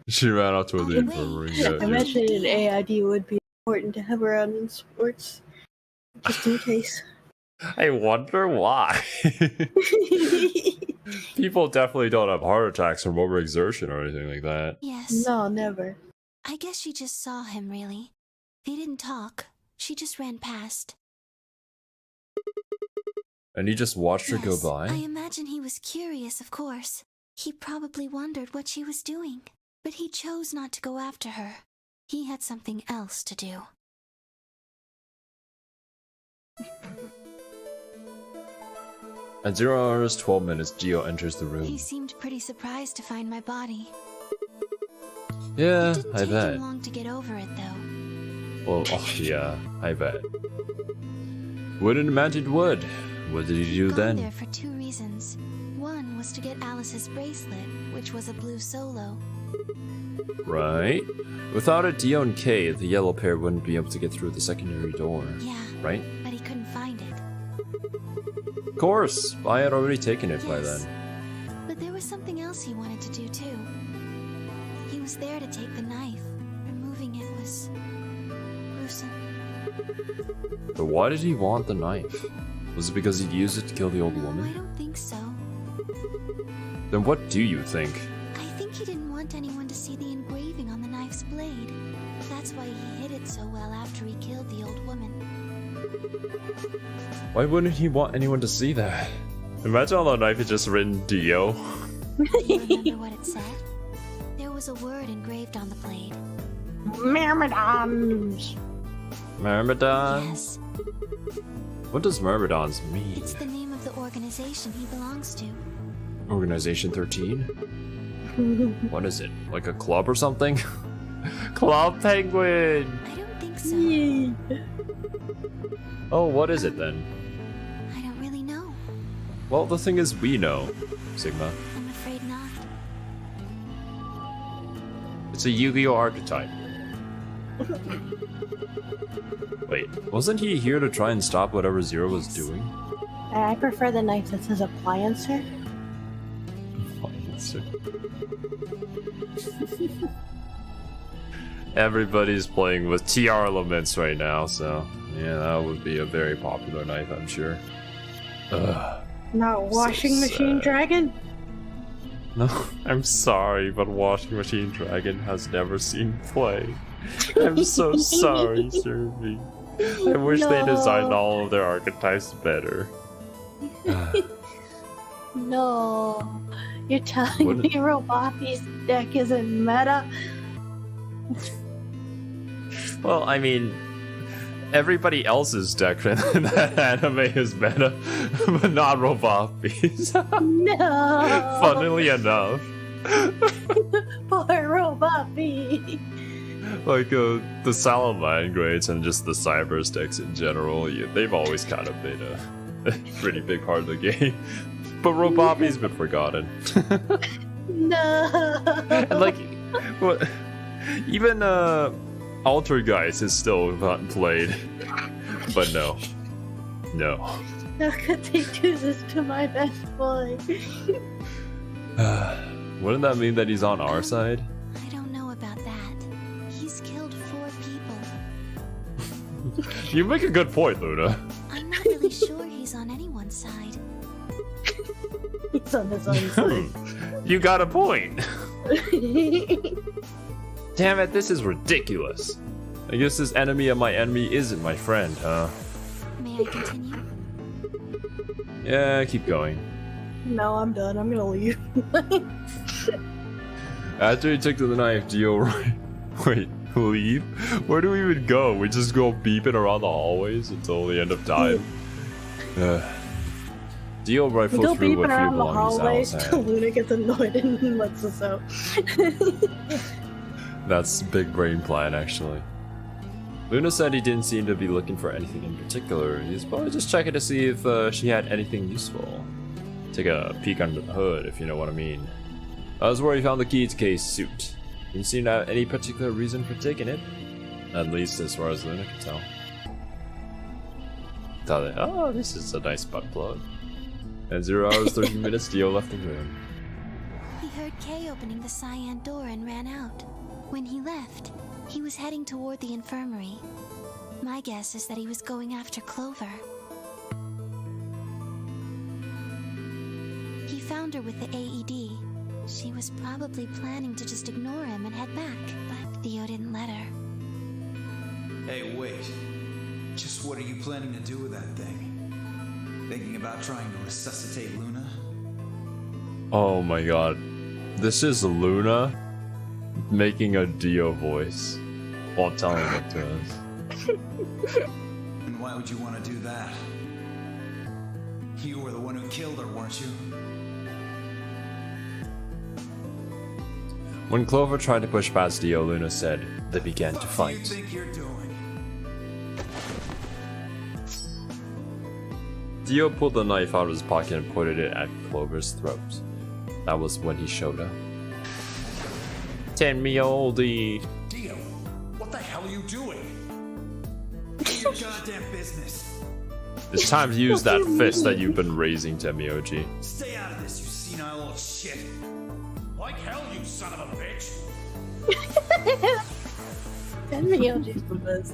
She ran out toward the infirmary.
I
Yeah, yeah.
imagine an AID would be important to have around in sports. Just in case.
I wonder why. People definitely don't have heart attacks from overexertion or anything like that.
Yes.
No, never.
I guess she just saw him, really. They didn't talk. She just ran past.
And you just watched her go
Yes,
by?
I imagine he was curious, of course. He probably wondered what she was doing. But he chose not to go after her. He had something else to do.
At 0 hours 12 minutes, Gio enters the
He
room.
seemed pretty surprised to find my body.
Yeah,
It didn't
I
take
bet.
him long to get over it, though.
Well, oh yeah, I bet. Wouldn't imagine it would. What did he do
Gone
then?
there for two reasons. One was to get Alice's bracelet, which was a blue solo.
Right? Without a Dio and K, the yellow pair wouldn't be able to get through the secondary door.
Yeah,
Right?
but he couldn't find it.
Of course! I had already taken it by
Yes.
then.
But there was something else he wanted to do, too. He was there to take the knife. Removing it was gruesome.
But why did he want the knife? Was it because he'd use it to kill the old
No, I
woman?
don't think so.
Then what do you think?
I think he didn't want anyone to see the engraving on the knife's blade. That's why he hid it so well after he killed the old woman.
Why wouldn't he want anyone to see that? Imagine on the knife it's just written Dio.
Do you remember what it said? There was a word engraved on the blade.
Myrmidons!
Myrmidon?
Yes,
What does Myrmidons mean?
it's the name of the organization he belongs to.
Organization 13? What is it? Like a club or something? Club Penguin!
I don't think so.
Yay.
Oh, what is it then?
I don't really know.
Well, the thing is, we know, Sigma.
I'm afraid not.
It's a Yu-Gi-Oh archetype. Wait, wasn't he here to try and stop whatever Xero was doing?
I prefer the knife that says appliancer.
Everybody's playing with TR elements right now, so yeah, that would be a very popular knife, I'm sure. Ugh.
Not washing
So
machine
sad.
dragon?
No, I'm sorry, but Washing Machine Dragon has never seen play. I'm so sorry, Cerby. I wish they designed all of their archetypes better.
No. You're telling
What-
me Robopi's deck isn't meta?
Well, I mean, everybody else's deck in that anime is meta, but not Robopi's.
No.
Funnily enough.
Poor Robopi.
Like, the Salamine grades and just the Cybers decks in general, they've always kind of been a pretty big part of the game. But Robopi's been forgotten.
No.
And like, what? Even Altergeist is still not played. But no. No.
How could they do this to my best boy?
Wouldn't that mean that he's on our side?
I don't know about that. He's killed 4 people.
You make a good point, Luna.
I'm not really sure he's on anyone's side.
He's on his own side.
You got a point. Damn it, this is ridiculous. I guess this enemy of my enemy isn't my friend, huh?
May I continue?
Yeah, keep going.
No, I'm done. I'm gonna leave.
After he took to the knife, Dio wait, leave? Where do we even go? We just go beeping around the hallways until the end of time. Dio
We
rifled
go
through what
beeping
few
around the
belongings
hallways
Alice
till
had.
Luna gets annoyed and lets us out.
That's big brain plan, actually. Luna said he didn't seem to be looking for anything in particular. He was probably just checking to see if she had anything useful. Take a peek under the hood, if you know what I mean. That was where he found the key to Kay's suit. Didn't seem to have any particular reason for taking it. At least as far as Luna could tell. Thought, oh, this is a nice butt plug. At 0 hours 13 minutes, Dio left the room.
He heard Kay opening the cyan door and ran out. When he left, he was heading toward the infirmary. My guess is that he was going after Clover. He found her with the AED. She was probably planning to just ignore him and head back, but Theo didn't let her.
Hey, wait. Just what are you planning to do with that thing? Thinking about trying to resuscitate Luna?
Oh my god. This is Luna making a Dio voice while telling it to us.
And why would you want to do that? You were the one who killed her, weren't you?
When Clover tried to push past Dio, Luna said they began to
What do you
fight.
think you're doing?
Dio pulled the knife out of his pocket and pointed it at Clover's throat. That was when he showed up. Tenmyoldi.
Dio, what the hell are you doing?
Your goddamn business.
It's time to use that fist that you've been raising, Tenmyoji.
Stay out of this, you senile old shit.
Like hell, you son of a bitch!
Tenmyoji's the best.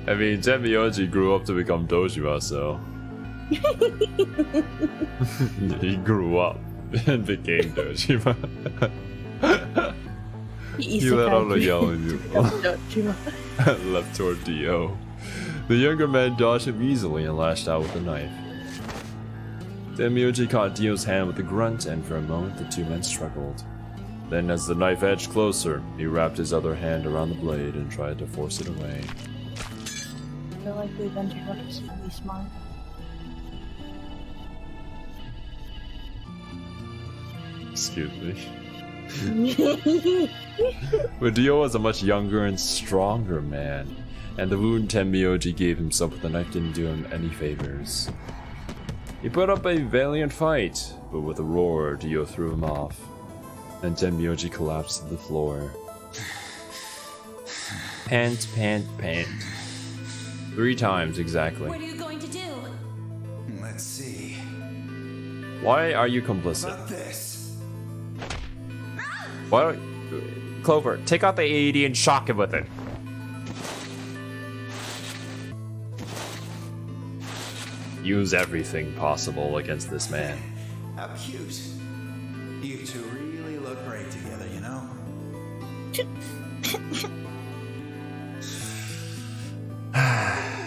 I mean, Tenmyoji grew up to become Dojima, so... he grew up and became Dojima. He let out a yell and left toward Dio. The younger man dodged him easily and lashed out with a knife. Tenmyoji caught Dio's hand with a grunt, and for a moment the two men struggled. Then, as the knife edged closer, he wrapped his other hand around the blade and tried to force it away.
I feel like we've entered what is really smart.
Excuse me. But Dio was a much younger and stronger man, and the wound Tenmyoji gave himself with the knife didn't do him any favors. He put up a valiant fight, but with a roar, Dio threw him off, and Tenmyoji collapsed to the floor. Pant, pant, pant. 3 times exactly.
What are you going to do?
Let's see.
Why are you complicit?
About this.
Why don't... Clover, take out the AED and shock it with it. Use everything possible against this man.
How cute. You two really look great together, you know?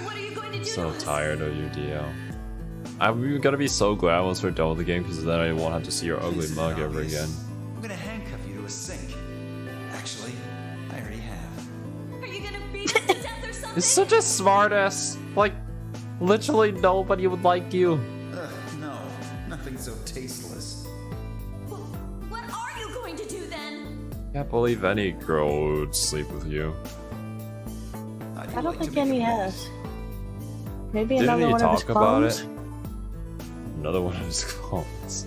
What are you going to do?
So tired of you, Dio. I'm gonna be so glad once we're done with the game, because then I won't have to see your ugly mug ever again.
I'm gonna handcuff you to a sink. Actually, I already have.
Are you gonna beat us to death or something?
It's such a smartass. Like, literally nobody would like you.
No, nothing so tasteless.
What are you going to do then?
Can't believe any girl would sleep with you.
I don't think any has. Maybe
Didn't
another
he
one of his
talk about
clones?
it? Another one of his clones.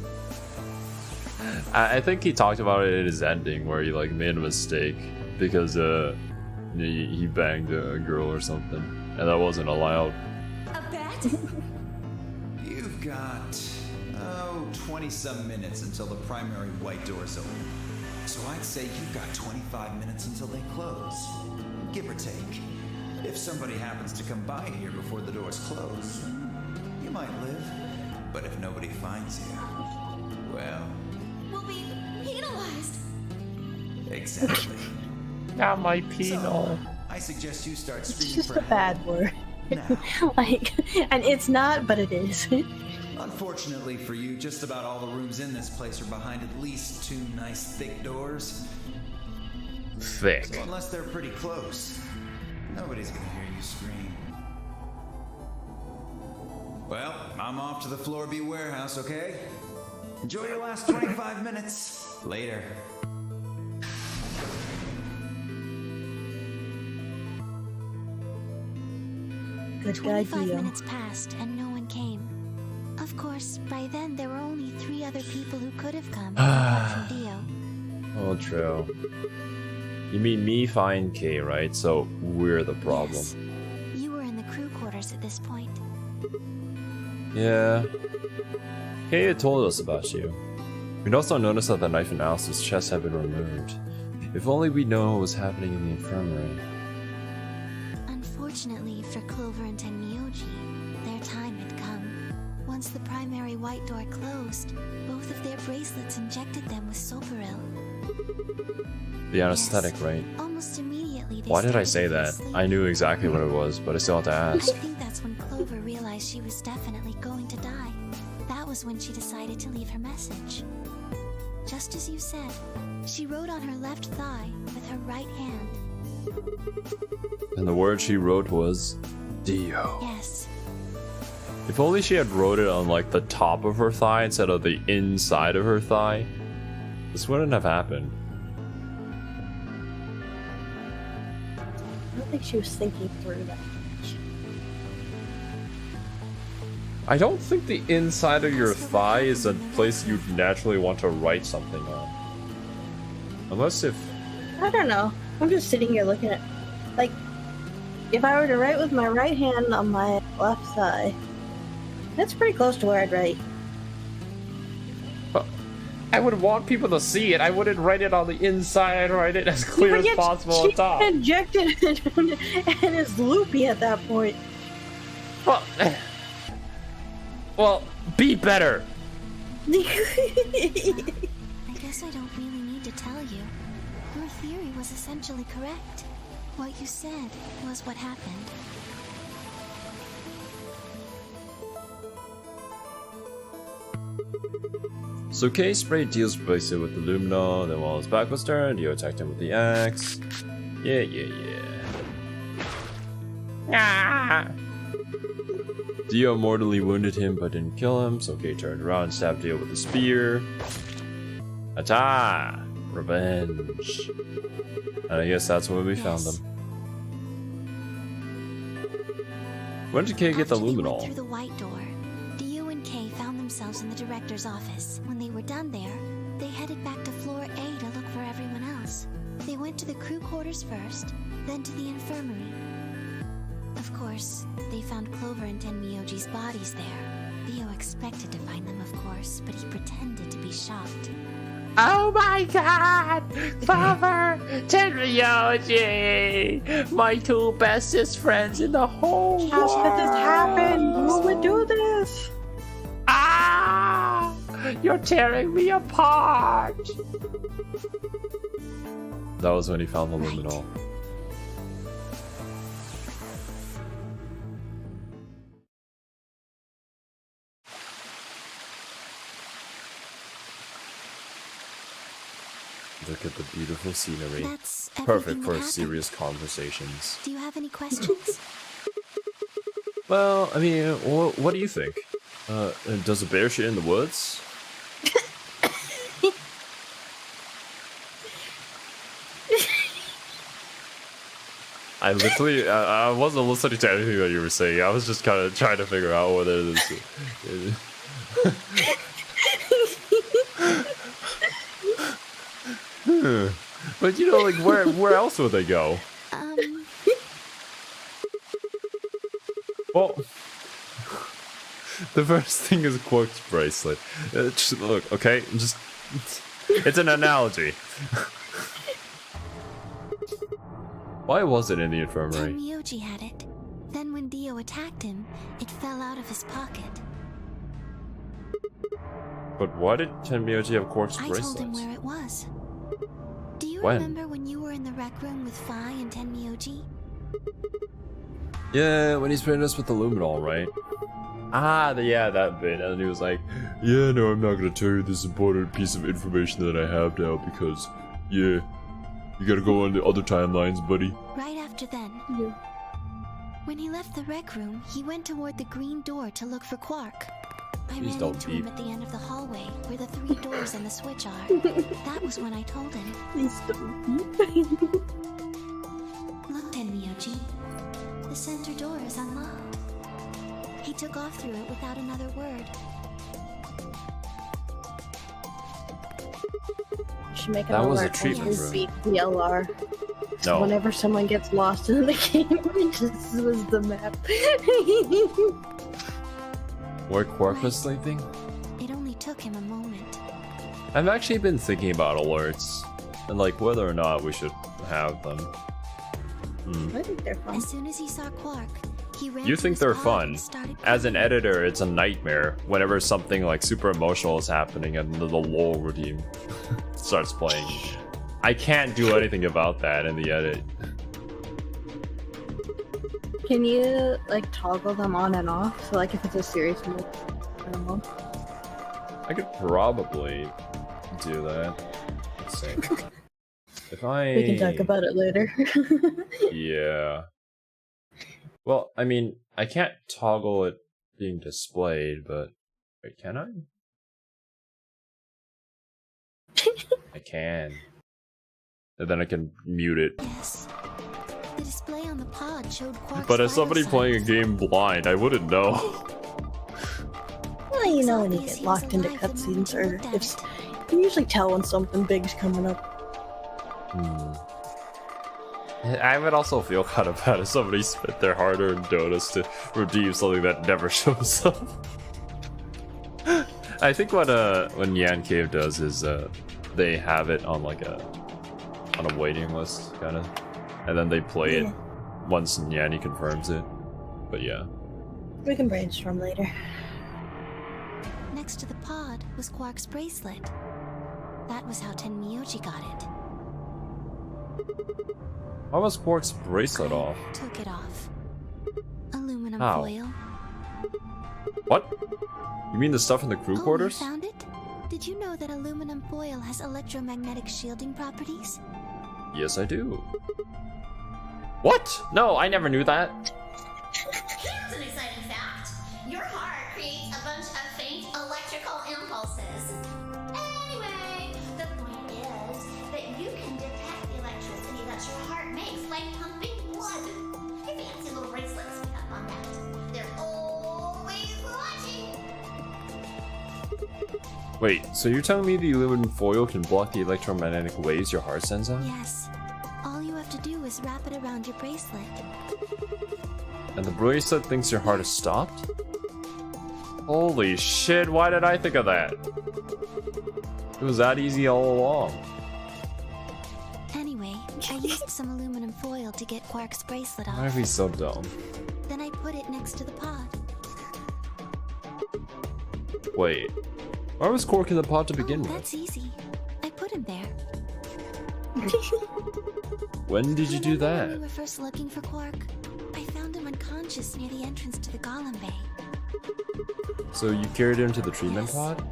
I think he talked about it in his ending, where he like made a mistake because he banged a girl or something, and that wasn't allowed.
A bet?
You've got, 20-some minutes until the primary white doors open. So I'd say you've got 25 minutes until they close. Give or take. If somebody happens to come by here before the doors close, you might live. But if nobody finds you, well...
We'll be penalized.
Exactly.
Not my penal.
So, I suggest you start
It's
screaming
just
for
a bad word.
now.
Like, and it's not, but it is.
Unfortunately for you, just about all the rooms in this place are behind at least 2 nice thick doors.
Thick.
So unless they're pretty close, nobody's gonna hear you scream. Well, I'm off to the Floor B warehouse, okay? Enjoy your last 25 minutes. Later.
Good guy,
25
Dio.
minutes passed and no one came. Of course, by then there were only 3 other people who could have come, apart from Dio.
Oh, true. You mean me, Fine, K, right? So we're the problem.
Yes. You were in the crew quarters at this point.
Yeah. Kay had told us about you. We'd also noticed that the knife in Alice's chest had been removed. If only we'd known what was happening in the infirmary.
Unfortunately for Clover and Tenmyoji, their time had come. Once the primary white door closed, both of their bracelets injected them with Soparil.
The anesthetic,
Yes.
right?
Almost immediately they
Why did I
started
say
to fall
that?
asleep.
I knew exactly what it was, but I still had to
I
ask.
think that's when Clover realized she was definitely going to die. That was when she decided to leave her message. Just as you said, she wrote on her left thigh with her right hand.
And the word she wrote was Dio.
Yes,
If only she had wrote it on like the top of her thigh instead of the inside of her thigh, this wouldn't have happened.
I don't think she was thinking through that.
I don't think the inside of your thigh is a place you'd naturally want to write something on. Unless if...
I don't know. I'm just sitting here looking at, like, if I were to write with my right hand on my left thigh, that's pretty close to where I'd write.
But I would want people to see it. I wouldn't write it on the inside. I'd write it as clear as possible on top.
She injected it and it's loopy at that point.
Well, be better.
I guess I don't really need to tell you. Your theory was essentially correct. What you said was what happened.
So Kay sprayed Dio's bracelet with the Lumina, then while his back was turned, Dio attacked him with the axe. Yeah. Ah! Dio mortally wounded him but didn't kill him, so Kay turned around and stabbed Dio with a spear. Atta! Revenge. And I guess that's when we found them. When did Kay get the
After they went
luminol?
through the white door, Dio and Kay found themselves in the director's office. When they were done there, they headed back to floor A to look for everyone else. They went to the crew quarters first, then to the infirmary. Of course, they found Clover and Tenmyoji's bodies there. Theo expected to find them, of course, but he pretended to be shocked.
Oh my god! Clover! Tenmyoji! My two bestest friends in the whole world!
How could this happen? Who would do this?
Ah! You're tearing me apart! That was when he found the luminol. Look at the beautiful scenery.
That's
Perfect
everything
for
that happened.
serious conversations.
Do you have any questions?
Well, I mean, what do you think? Does a bear shit in the woods? I literally, I wasn't listening to anything that you were saying. I was just kind of trying to figure out whether this. But you know, like, where else would they go? Well, the first thing is Quark's bracelet. Just, look, okay, it's an analogy. Why was it in the infirmary?
Tenmyoji had it. Then when Dio attacked him, it fell out of his pocket.
But why did Tenmyoji have Quark's
I
bracelet?
told him where it was. Do you
When?
remember when you were in the rec room with Phi and Tenmyoji?
Yeah, when he's putting us with the luminol, right? Yeah, that bit. And he was like, yeah, no, I'm not gonna tell you this important piece of information that I have now because, yeah, you gotta go on the other timelines, buddy.
Right after then.
Yeah.
When he left the rec room, he went toward the green door to look for Quark. I
Please
ran
don't
into him
beep.
at the end of the hallway, where the 3 doors and the switch are. That was when I told him.
Please don't.
Look, Tenmyoji. The center door is unlocked. He took off through it without another word.
Should make
That
an
was a
alert
treatment
when you
room.
beat DLR.
No.
Whenever someone gets lost in the game, it just was the map.
Where Quark was sleeping?
It only took him a moment.
I've actually been thinking about alerts and like whether or not we should have them.
I think they're fun.
As soon as he saw Quark, he ran
You
to
think
his
they're
pod
fun?
and started
As an
crying.
editor, it's a nightmare whenever something like super emotional is happening and the lore routine starts playing. I can't do anything about that in the edit.
Can you like toggle them on and off? So like if it's a serious mode, I don't know.
I could probably do that. Let's see. If I...
We can talk about it later.
Yeah. Well, I mean, I can't toggle it being displayed, but... Wait, can I? I can. And then I can mute it.
Yes. The display on the pod showed Quark's
But as
vital
somebody playing a
signs.
game blind, I wouldn't know.
Well, you know when you
Obvious
get
he was
locked into
alive the moment
cutscenes,
you
or
looked at
if
it.
you can usually tell when something big's coming up.
I would also feel kind of bad if somebody spent their hard-earned donuts to redeem something that never shows up. I think what Yan Cave does is they have it on like a waiting list kind of, and then they play it once Yanni confirms it. But yeah,
We can brainstorm later.
Next to the pod was Quark's bracelet. That was how Tenmyoji got it.
how was Quark's bracelet off?
Took it off. Aluminum
How?
foil.
What? You mean the stuff in the crew
Oh,
quarters?
you found it? Did you know that aluminum foil has electromagnetic shielding properties?
Yes, I do. What? No, I never knew that.
Here's an exciting fact. Your heart creates a bunch of faint electrical impulses. Anyway, the point is that you can detect the electricity that your heart makes by pumping blood. Your fancy little bracelets pick up on that. They're always watching.
Wait, so you're telling me the aluminum foil can block the electromagnetic waves your heart sends out?
Yes. All you have to do is wrap it around your bracelet.
And the bracelet thinks your heart is stopped? Holy shit, why did I think of that? It was that easy all along.
Anyway, I used some aluminum foil to get Quark's bracelet
Why are
off.
we so dumb?
Then I put it next to the pod.
Wait, why was Quark in the pod to begin with?
That's easy. I put him there.
When did you do
Remember
that?
when we were first looking for Quark? I found him unconscious near the entrance to the Golem Bay.
So you carried him to the treatment
Yes.
pod?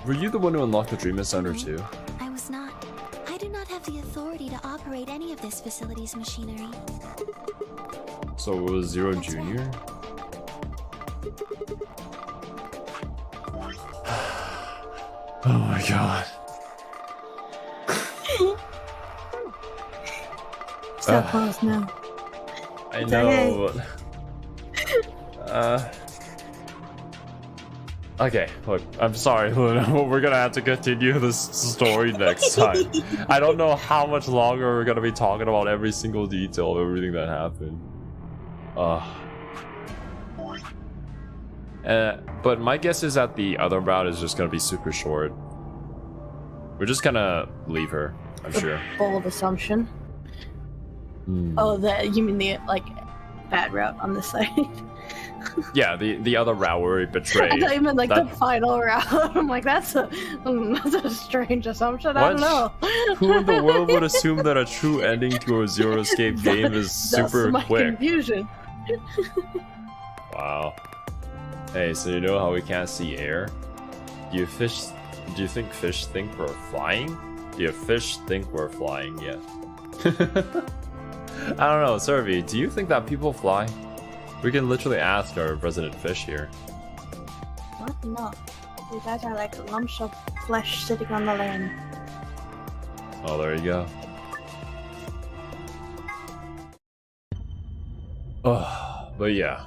Were you the one who unlocked the treatment center
No,
too?
I was not. I do not have the authority to operate any of this facility's machinery.
So it was Zero
That's right.
Jr.? Oh my god.
So close now.
I
It's
know. Okay, look, I'm sorry, Luna. We're gonna have to continue this story next time. I don't know how much longer we're gonna be talking about every single detail of everything that happened. But my guess is that the other route is just gonna be super short. We're just gonna leave her, I'm sure.
Bold assumption. Oh, you mean the like bad route on this side?
Yeah, the other route where we betrayed.
I thought you meant like
That-
the final route. I'm like, that's a strange assumption. I don't know.
Who in the world would assume that a true ending to a Zero Escape game is
That's
super
my
quick?
confusion.
Wow. Hey, so you know how we can't see air? Do you think fish think we're flying? Do you fish think we're flying? Yeah. I don't know, Cerby, do you think that people fly? We can literally ask our resident fish here.
What? No. You guys are like lumps of flesh sitting on the land.
Oh, there you go. Oh, but yeah,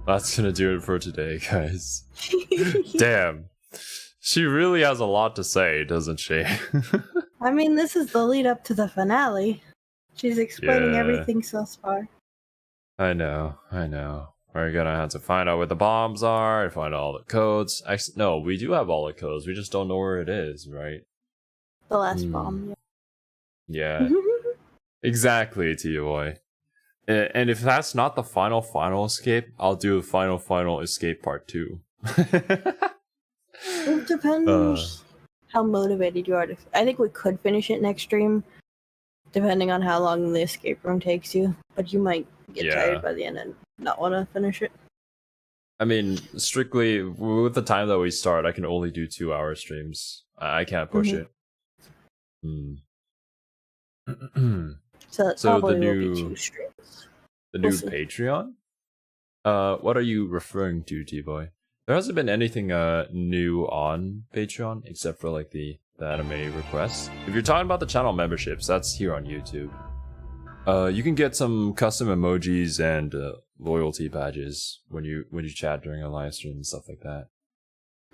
that's gonna do it for today, guys. Damn. She really has a lot to say, doesn't she?
I mean, this is the lead up to the finale. She's explaining
Yeah.
everything so far.
I know. We're gonna have to find out where the bombs are and find all the codes. Actually, no, we do have all the codes. We just don't know where it is, right?
The last bomb.
Yeah. Exactly, T-Boy. And if that's not the final escape, I'll do a final escape part 2.
It depends how motivated you are. I think we could finish it next stream, depending on how long the escape room takes you. But you might get tired by the end and not want to finish it.
I mean, strictly with the time that we start, I can only do 2-hour streams. I can't push it.
So it
So
probably
the
will be
new
2 streams.
the
We'll
new
see.
Patreon? What are you referring to, T-Boy? There hasn't been anything new on Patreon except for like the anime requests. If you're talking about the channel memberships, that's here on YouTube. You can get some custom emojis and loyalty badges when you chat during a live stream and stuff like that.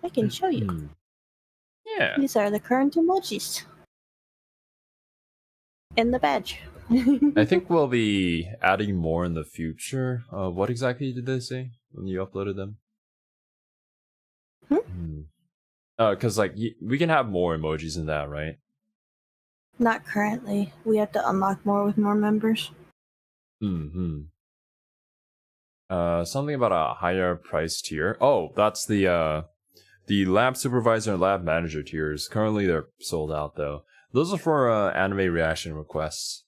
I can show you.
Yeah.
These are the current emojis. And the badge.
I think we'll be adding more in the future. What exactly did they say when you uploaded them? Because like we can have more emojis in that, right?
Not currently. We have to unlock more with more members.
Something about a higher price tier. Oh, that's the lab supervisor and lab manager tiers. Currently, they're sold out though. Those are for anime reaction requests.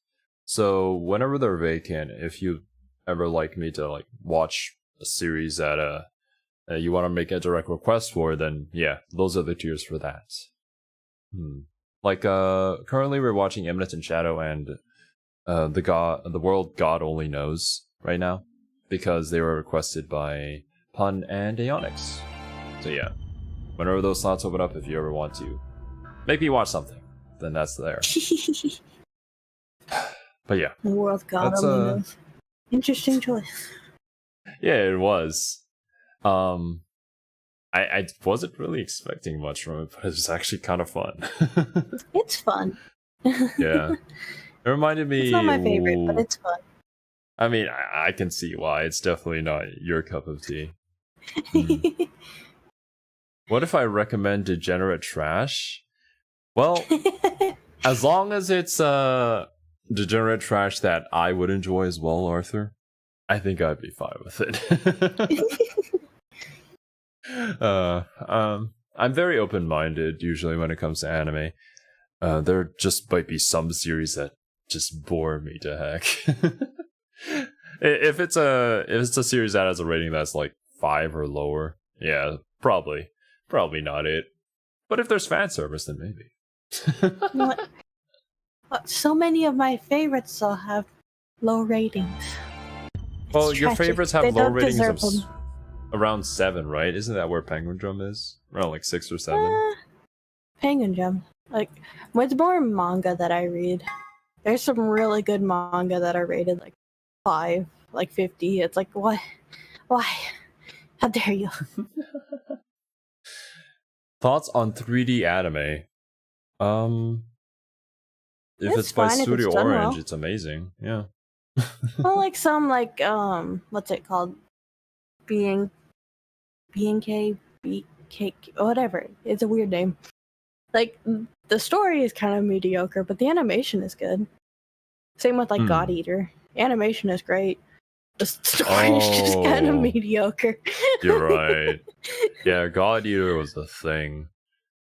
So whenever they're vacant, if you ever like me to like watch a series that you want to make a direct request for, then yeah, those are the tiers for that. Like currently we're watching Imminent in Shadow and the world God only knows right now because they were requested by Pun and Aeonix. So yeah, whenever those slots open up, if you ever want to make me watch something, then that's there. But yeah,
The world God
that's,
only knows. Interesting choice.
yeah, it was. I wasn't really expecting much from it, but it was actually kind of fun.
It's fun.
Yeah. It reminded me...
It's not my favorite, but it's fun.
I mean, I can see why. It's definitely not your cup of tea. Mm. What if I recommend Degenerate Trash? Well, as long as it's Degenerate Trash that I would enjoy as well, Arthur, I think I'd be fine with it. I'm very open-minded usually when it comes to anime. There just might be some series that just bore me to heck. If it's a series that has a rating that's like 5 or lower, yeah, probably not it. But if there's fan service, then maybe.
What? So many of my favorites all have low ratings.
Well,
It's
your
tragic.
favorites have
They
low
don't
ratings of
deserve them.
around 7, right? Isn't that where Penguin Drum is? Around like 6 or 7.
Penguin Jump. Like, with more manga that I read, there's some really good manga that are rated like 5, like 50. It's like, what? Why? How dare you?
Thoughts on 3D anime? If it's by
fine if
Studio
it's done
Orange,
well.
it's amazing. Yeah.
Well, like some like what's it called? BNK, BK, whatever. It's a weird name. Like the story is kind of mediocre, but the animation is good. Same with like God Eater. Animation is great. The story is just kind of mediocre.
You're right. Yeah, God Eater was the thing.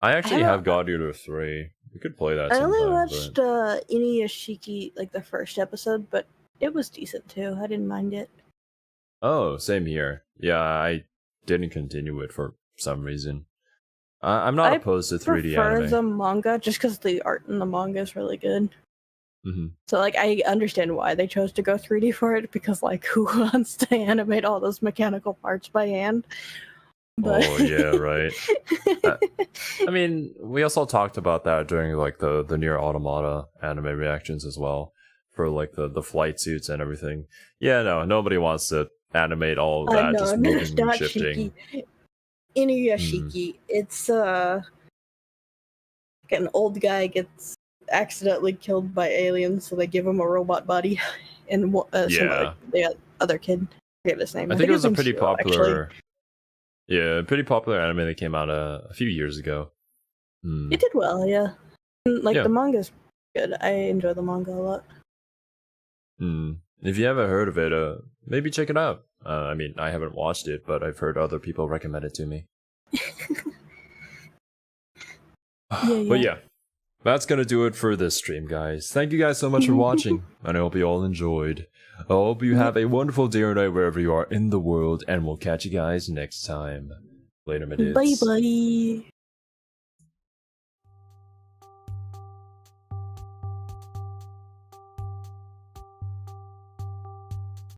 I actually have God Eater 3. We could play that
I
sometime.
only watched Inuyashiki like the first episode, but it was decent too. I didn't mind it.
Oh, same here. Yeah, I didn't continue it for some reason. I'm not opposed to 3D
I prefer
anime.
the manga just because the art in the manga is really good.
Mm-hmm.
So like I understand why they chose to go 3D for it, because like who wants to animate all those mechanical parts by hand? But...
Oh yeah, right. I mean, we also talked about that during like the Nier Automata anime reactions as well, for like the flight suits and everything. Yeah, no, nobody wants to animate all of that, just moving and shifting.
Inuyashiki. It's like an old guy gets accidentally killed by aliens, so they give him a robot body, and the other kid, I forget his name.
I think it was a pretty
Zero,
popular.
actually.
Yeah, pretty popular anime that came out a few years ago.
It did well, yeah. And, like the manga's good. I enjoy the manga a lot.
If you haven't heard of it, maybe check it out. I mean, I haven't watched it, but I've heard other people recommend it to me. But yeah, that's gonna do it for this stream, guys. Thank you guys so much for watching, and I hope you all enjoyed. I hope you have a wonderful day or night wherever you are in the world, and we'll catch you guys next time. Later, my dudes.
Bye bye.